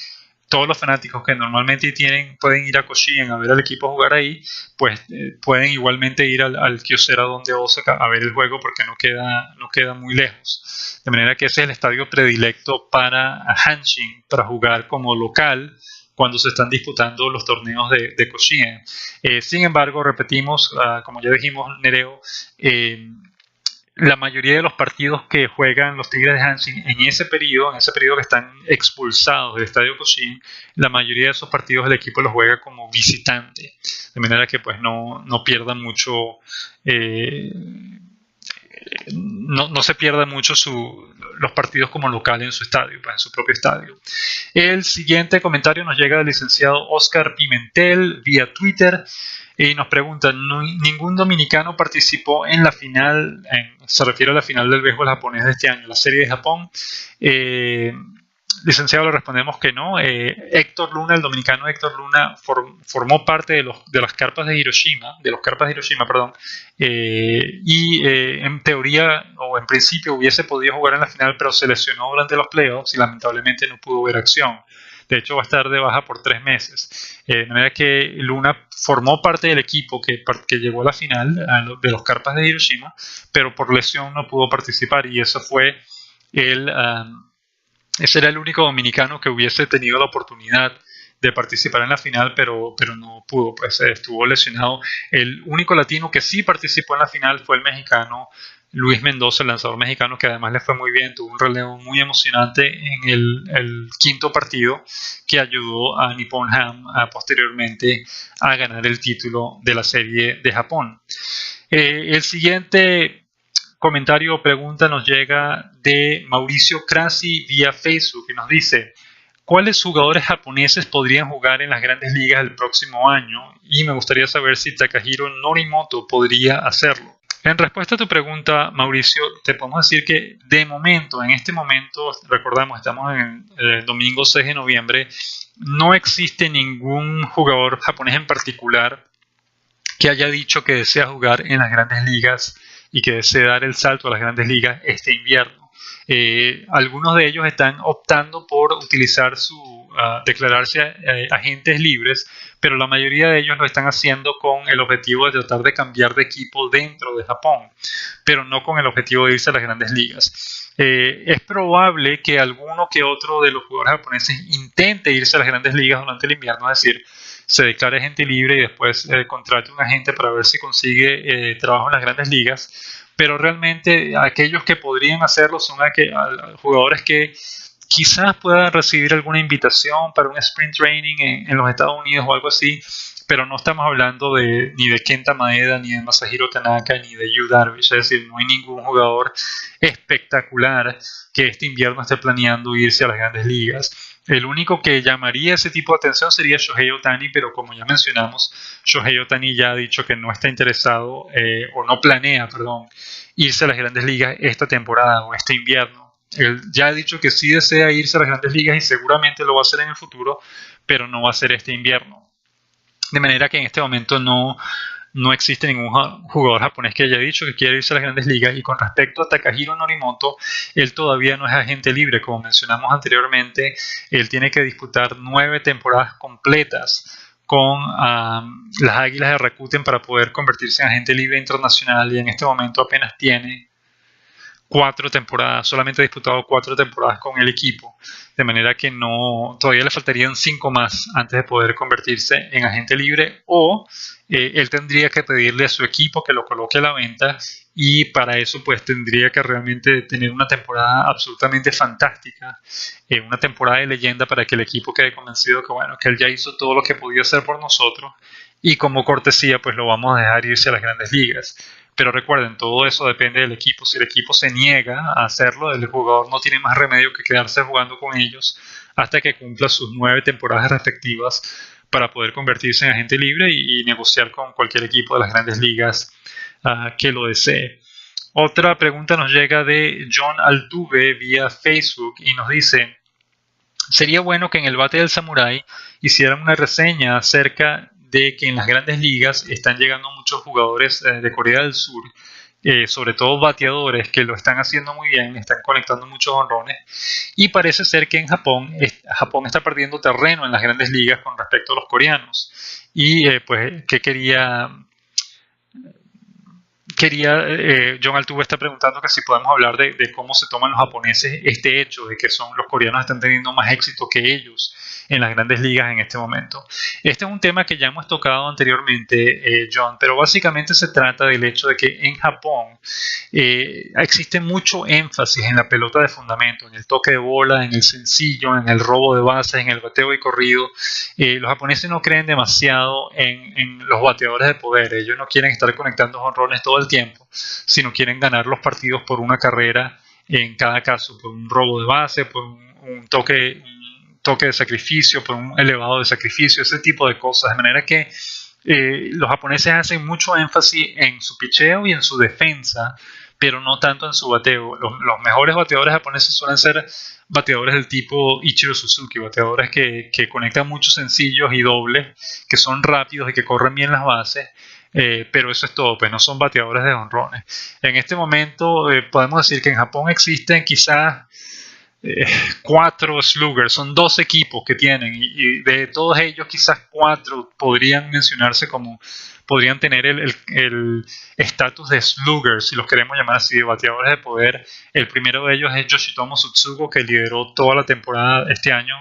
Speaker 1: todos los fanáticos que normalmente pueden ir a Koshien a ver al equipo jugar ahí, pues pueden igualmente ir al Kyocera Dome de Osaka a ver el juego, porque no queda muy lejos. De manera que ese es el estadio predilecto para Hanshin, para jugar como local cuando se están disputando los torneos de Koshien. Sin embargo, repetimos, como ya dijimos, Nereo, la mayoría de los partidos que juegan los Tigres de Hanshin en ese periodo que están expulsados del estadio Koshien, la mayoría de esos partidos el equipo los juega como visitante, de manera que pues no pierdan mucho, no se pierdan mucho los partidos como local en su estadio, en su propio estadio. El siguiente comentario nos llega del licenciado Oscar Pimentel vía Twitter y nos pregunta: ¿ningún dominicano participó en la final? Se refiere a la final del béisbol japonés de este año, la serie de Japón. Licenciado, le respondemos que no. Héctor Luna, el dominicano Héctor Luna, formó parte de las carpas de Hiroshima, y en teoría o en principio hubiese podido jugar en la final, pero se lesionó durante los playoffs y lamentablemente no pudo ver acción. De hecho, va a estar de baja por 3 meses. De manera que Luna formó parte del equipo que llegó a la final de los Carpas de Hiroshima, pero por lesión no pudo participar, y eso fue ese era el único dominicano que hubiese tenido la oportunidad de participar en la final, pero no pudo, pues estuvo lesionado. El único latino que sí participó en la final fue el mexicano Luis Mendoza, el lanzador mexicano, que además le fue muy bien, tuvo un relevo muy emocionante en el quinto partido, que ayudó a Nippon Ham posteriormente a ganar el título de la serie de Japón. El siguiente comentario o pregunta nos llega de Mauricio Crasi vía Facebook, y nos dice: ¿cuáles jugadores japoneses podrían jugar en las grandes ligas el próximo año? Y me gustaría saber si Takahiro Norimoto podría hacerlo. En respuesta a tu pregunta, Mauricio, te podemos decir que de momento, en este momento, recordamos, estamos en el domingo 6 de noviembre, no existe ningún jugador japonés en particular que haya dicho que desea jugar en las grandes ligas y que desea dar el salto a las grandes ligas este invierno. Algunos de ellos están optando por utilizar declararse agentes libres, pero la mayoría de ellos lo están haciendo con el objetivo de tratar de cambiar de equipo dentro de Japón, pero no con el objetivo de irse a las grandes ligas. Es probable que alguno que otro de los jugadores japoneses intente irse a las grandes ligas durante el invierno, es decir, se declare agente libre y después contrate un agente para ver si consigue trabajo en las grandes ligas. Pero realmente aquellos que podrían hacerlo son jugadores que quizás puedan recibir alguna invitación para un sprint training en los Estados Unidos o algo así, pero no estamos hablando ni de Kenta Maeda, ni de Masahiro Tanaka, ni de Yu Darvish. Es decir, no hay ningún jugador espectacular que este invierno esté planeando irse a las grandes ligas. El único que llamaría ese tipo de atención sería Shohei Ohtani, pero como ya mencionamos, Shohei Ohtani ya ha dicho que no está interesado, o no planea, perdón, irse a las grandes ligas esta temporada o este invierno. Él ya ha dicho que sí desea irse a las grandes ligas y seguramente lo va a hacer en el futuro, pero no va a ser este invierno. De manera que en este momento no existe ningún jugador japonés que haya dicho que quiere irse a las grandes ligas. Y con respecto a Takahiro Norimoto, él todavía no es agente libre. Como mencionamos anteriormente, él tiene que disputar 9 temporadas completas con las Águilas de Rakuten para poder convertirse en agente libre internacional, y en este momento apenas tiene 4 temporadas, solamente ha disputado 4 temporadas con el equipo, de manera que todavía le faltarían 5 más antes de poder convertirse en agente libre, o él tendría que pedirle a su equipo que lo coloque a la venta, y para eso pues tendría que realmente tener una temporada absolutamente fantástica, una temporada de leyenda, para que el equipo quede convencido que él ya hizo todo lo que podía hacer por nosotros, y como cortesía pues lo vamos a dejar irse a las grandes ligas. Pero recuerden, todo eso depende del equipo. Si el equipo se niega a hacerlo, el jugador no tiene más remedio que quedarse jugando con ellos hasta que cumpla sus 9 temporadas respectivas para poder convertirse en agente libre y negociar con cualquier equipo de las grandes ligas que lo desee. Otra pregunta nos llega de John Altuve vía Facebook y nos dice: sería bueno que en el bate del Samurai hicieran una reseña acerca de que en las grandes ligas están llegando muchos jugadores de Corea del Sur, sobre todo bateadores que lo están haciendo muy bien, están conectando muchos honrones, y parece ser que en Japón está perdiendo terreno en las grandes ligas con respecto a los coreanos. Y pues, ¿qué quería John Altuve está preguntando que si podemos hablar de cómo se toman los japoneses este hecho de que los coreanos están teniendo más éxito que ellos en las grandes ligas en este momento. Este es un tema que ya hemos tocado anteriormente, John, pero básicamente se trata del hecho de que en Japón existe mucho énfasis en la pelota de fundamento, en el toque de bola, en el sencillo, en el robo de bases, en el bateo y corrido. Los japoneses no creen demasiado en los bateadores de poder. Ellos no quieren estar conectando jonrones todo el tiempo, sino quieren ganar los partidos por una carrera en cada caso, por un robo de base, por un toque de sacrificio, por un elevado de sacrificio, ese tipo de cosas. De manera que los japoneses hacen mucho énfasis en su picheo y en su defensa, pero no tanto en su bateo. Los mejores bateadores japoneses suelen ser bateadores del tipo Ichiro Suzuki, bateadores que conectan muchos sencillos y dobles, que son rápidos y que corren bien las bases, pero eso es todo, pues no son bateadores de jonrones. En este momento podemos decir que en Japón existen quizás eh, 4 sluggers, son 2 equipos que tienen, y de todos ellos quizás 4 podrían mencionarse como, podrían tener el estatus de sluggers, si los queremos llamar así, de bateadores de poder. El primero de ellos es Yoshitomo Tsutsugo, que lideró toda la temporada este año,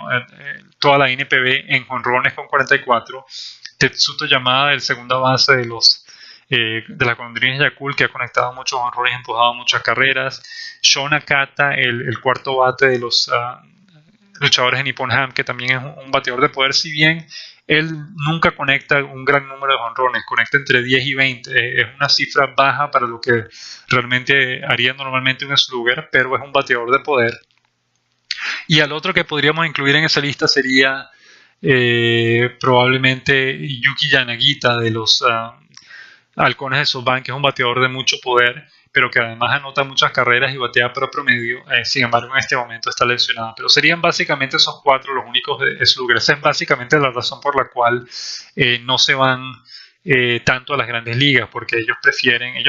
Speaker 1: toda la NPB en jonrones con 44. Tetsuto Yamada, el segunda base de las Golondrinas Yakult, que ha conectado muchos honrones y empujado muchas carreras. Shon Nakata, el cuarto bate de los luchadores de Nippon Ham, que también es un bateador de poder, si bien él nunca conecta un gran número de jonrones, conecta entre 10 y 20, es una cifra baja para lo que realmente haría normalmente un slugger, pero es un bateador de poder. Y al otro que podríamos incluir en esa lista sería probablemente Yuki Yanagita de los Halcones de SoftBank, que es un bateador de mucho poder, pero que además anota muchas carreras y batea por promedio. Sin embargo, en este momento está lesionado. Pero serían básicamente esos 4 los únicos sluggers. Esa es básicamente la razón por la cual no se van tanto a las grandes ligas, porque ellos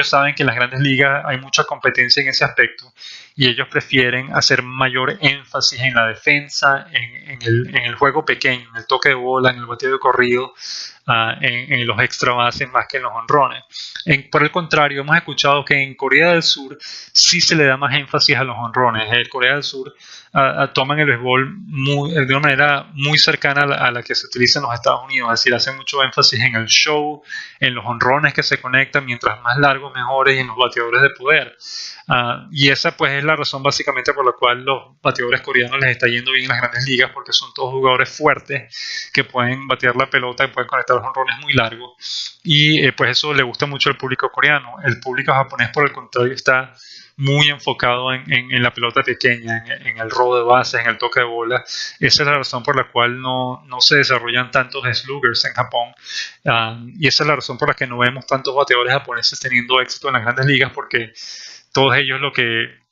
Speaker 1: saben que en las grandes ligas hay mucha competencia en ese aspecto, y ellos prefieren hacer mayor énfasis en la defensa, en el juego pequeño, en el toque de bola, en el bateo de corrido, en los extra bases más que en los honrones. Por el contrario, hemos escuchado que en Corea del Sur sí se le da más énfasis a los honrones. En Corea del Sur toman el béisbol de una manera muy cercana a la que se utiliza en los Estados Unidos, es decir, hacen mucho énfasis en el show, en los honrones que se conectan, mientras más largos mejores, y en los bateadores de poder. Y esa pues es la razón básicamente por la cual los bateadores coreanos les está yendo bien en las grandes ligas, porque son todos jugadores fuertes que pueden batear la pelota y pueden conectar los honrones muy largos, y pues eso le gusta mucho al público coreano. El público japonés, por el contrario, está muy enfocado en la pelota pequeña, en el robo de bases, en el toque de bola. Esa es la razón por la cual no se desarrollan tantos sluggers en Japón, y esa es la razón por la que no vemos tantos bateadores japoneses teniendo éxito en las grandes ligas, porque todos ellos lo que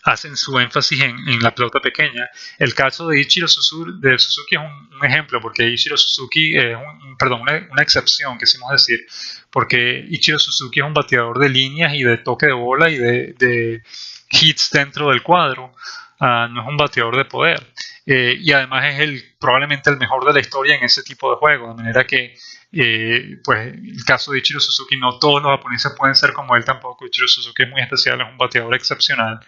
Speaker 1: hacen su énfasis en la pelota pequeña. El caso de Ichiro Suzuki es un ejemplo, porque Ichiro Suzuki es una excepción, quisimos decir, porque Ichiro Suzuki es un bateador de líneas y de toque de bola y de hits dentro del cuadro. No es un bateador de poder, y además es probablemente el mejor de la historia en ese tipo de juego, de manera que pues el caso de Ichiro Suzuki, no todos los japoneses pueden ser como él tampoco. Ichiro Suzuki es muy especial, es un bateador excepcional.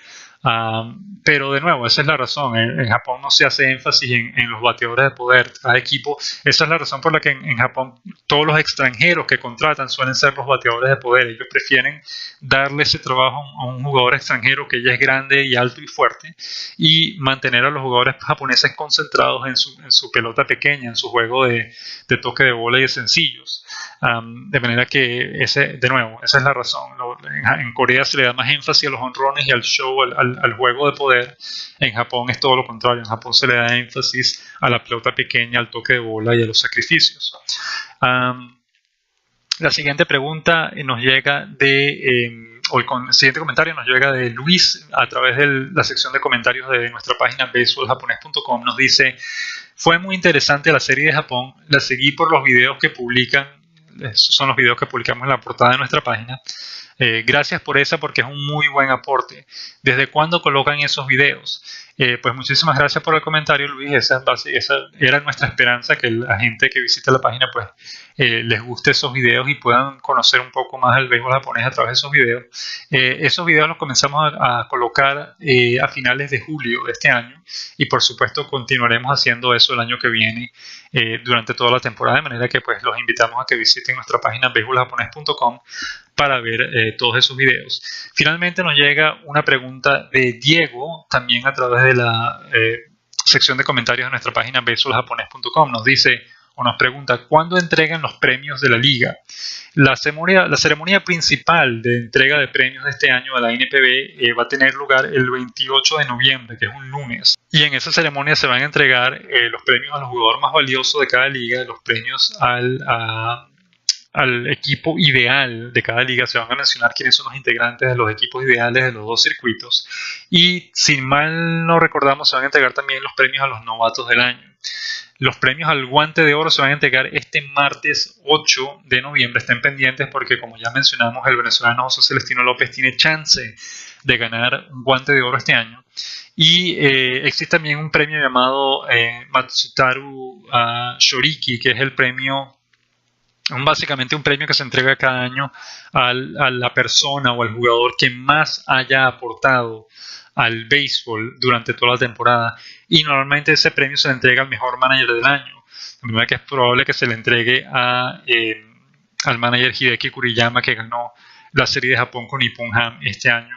Speaker 1: Pero de nuevo, esa es la razón. En Japón no se hace énfasis en los bateadores de poder, cada equipo. Esa es la razón por la que en Japón todos los extranjeros que contratan suelen ser los bateadores de poder. Ellos prefieren darle ese trabajo a un jugador extranjero que ya es grande y alto y fuerte, y mantener a los jugadores japoneses concentrados en su pelota pequeña, en su juego de toque de bola y de sencillos. De manera que de nuevo, esa es la razón. En Corea se le da más énfasis a los honrones y al show, al juego de poder. En Japón es todo lo contrario. En Japón se le da énfasis a la pelota pequeña, al toque de bola y a los sacrificios. La siguiente pregunta nos llega el siguiente comentario nos llega de Luis a través de la sección de comentarios de nuestra página baseballjapones.com. Nos dice: fue muy interesante la serie de Japón, la seguí por los videos que publican. Esos son los videos que publicamos en la portada de nuestra página. Gracias por esa, porque es un muy buen aporte. ¿Desde cuándo colocan esos videos? Pues muchísimas gracias por el comentario, Luis. Esa era nuestra esperanza, que la gente que visita la página pues les guste esos videos y puedan conocer un poco más del béisbol japonés a través de esos videos. Esos videos los comenzamos a colocar a finales de julio de este año, y por supuesto continuaremos haciendo eso el año que viene, durante toda la temporada, de manera que pues los invitamos a que visiten nuestra página baseballjapones.com para ver todos esos videos. Finalmente nos llega una pregunta de Diego, también a través de la sección de comentarios de nuestra página baseballjapones.com. Nos dice, o nos pregunta: ¿cuándo entregan los premios de la liga? La ceremonia principal de entrega de premios de este año a la NPB va a tener lugar el 28 de noviembre, que es un lunes. Y en esa ceremonia se van a entregar los premios a los jugadores más valiosos de cada liga, los premios al equipo ideal de cada liga. Se van a mencionar quiénes son los integrantes de los equipos ideales de los dos circuitos, y si mal no recordamos, se van a entregar también los premios a los novatos del año. Los premios al Guante de Oro se van a entregar este martes 8 de noviembre. Estén pendientes porque, como ya mencionamos, el venezolano José Celestino López tiene chance de ganar un Guante de Oro este año. Y existe también un premio llamado Matsutaru Shoriki, que es el premio, básicamente un premio que se entrega cada año a la persona o al jugador que más haya aportado al béisbol durante toda la temporada, y normalmente ese premio se le entrega al mejor manager del año, de manera que es probable que se le entregue al manager Hideki Kuriyama, que ganó la serie de Japón con Nippon Ham este año.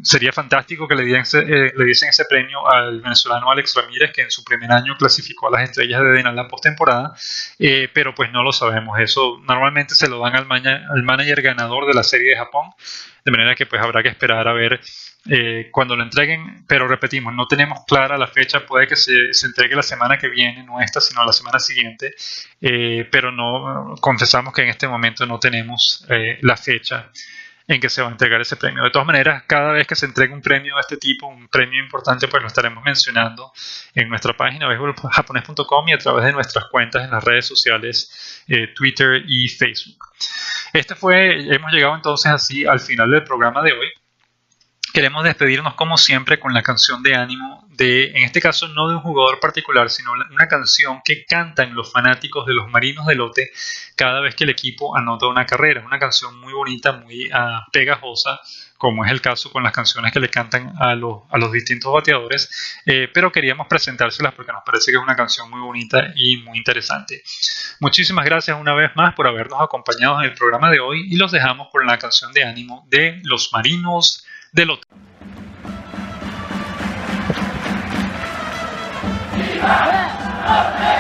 Speaker 1: Sería fantástico que le diesen ese premio al venezolano Alex Ramírez, que en su primer año clasificó a las Estrellas de Denal la postemporada, pero pues no lo sabemos. Eso normalmente se lo dan al manager ganador de la serie de Japón, de manera que pues habrá que esperar a ver cuando lo entreguen, pero repetimos, no tenemos clara la fecha. Puede que se entregue la semana que viene, no esta, sino la semana siguiente, pero no, confesamos que en este momento no tenemos la fecha en que se va a entregar ese premio. De todas maneras, cada vez que se entregue un premio de este tipo, un premio importante, pues lo estaremos mencionando en nuestra página beisboljaponés.com y a través de nuestras cuentas en las redes sociales, Twitter y Facebook. Hemos llegado entonces así al final del programa de hoy. Queremos despedirnos como siempre con la canción de ánimo en este caso no de un jugador particular, sino una canción que cantan los fanáticos de los Marinos de Lote cada vez que el equipo anota una carrera. Una canción muy bonita, muy pegajosa, como es el caso con las canciones que le cantan a los distintos bateadores, pero queríamos presentárselas porque nos parece que es una canción muy bonita y muy interesante. Muchísimas gracias una vez más por habernos acompañado en el programa de hoy y los dejamos con la canción de ánimo de los Marinos de Lote.
Speaker 2: ¡Viva!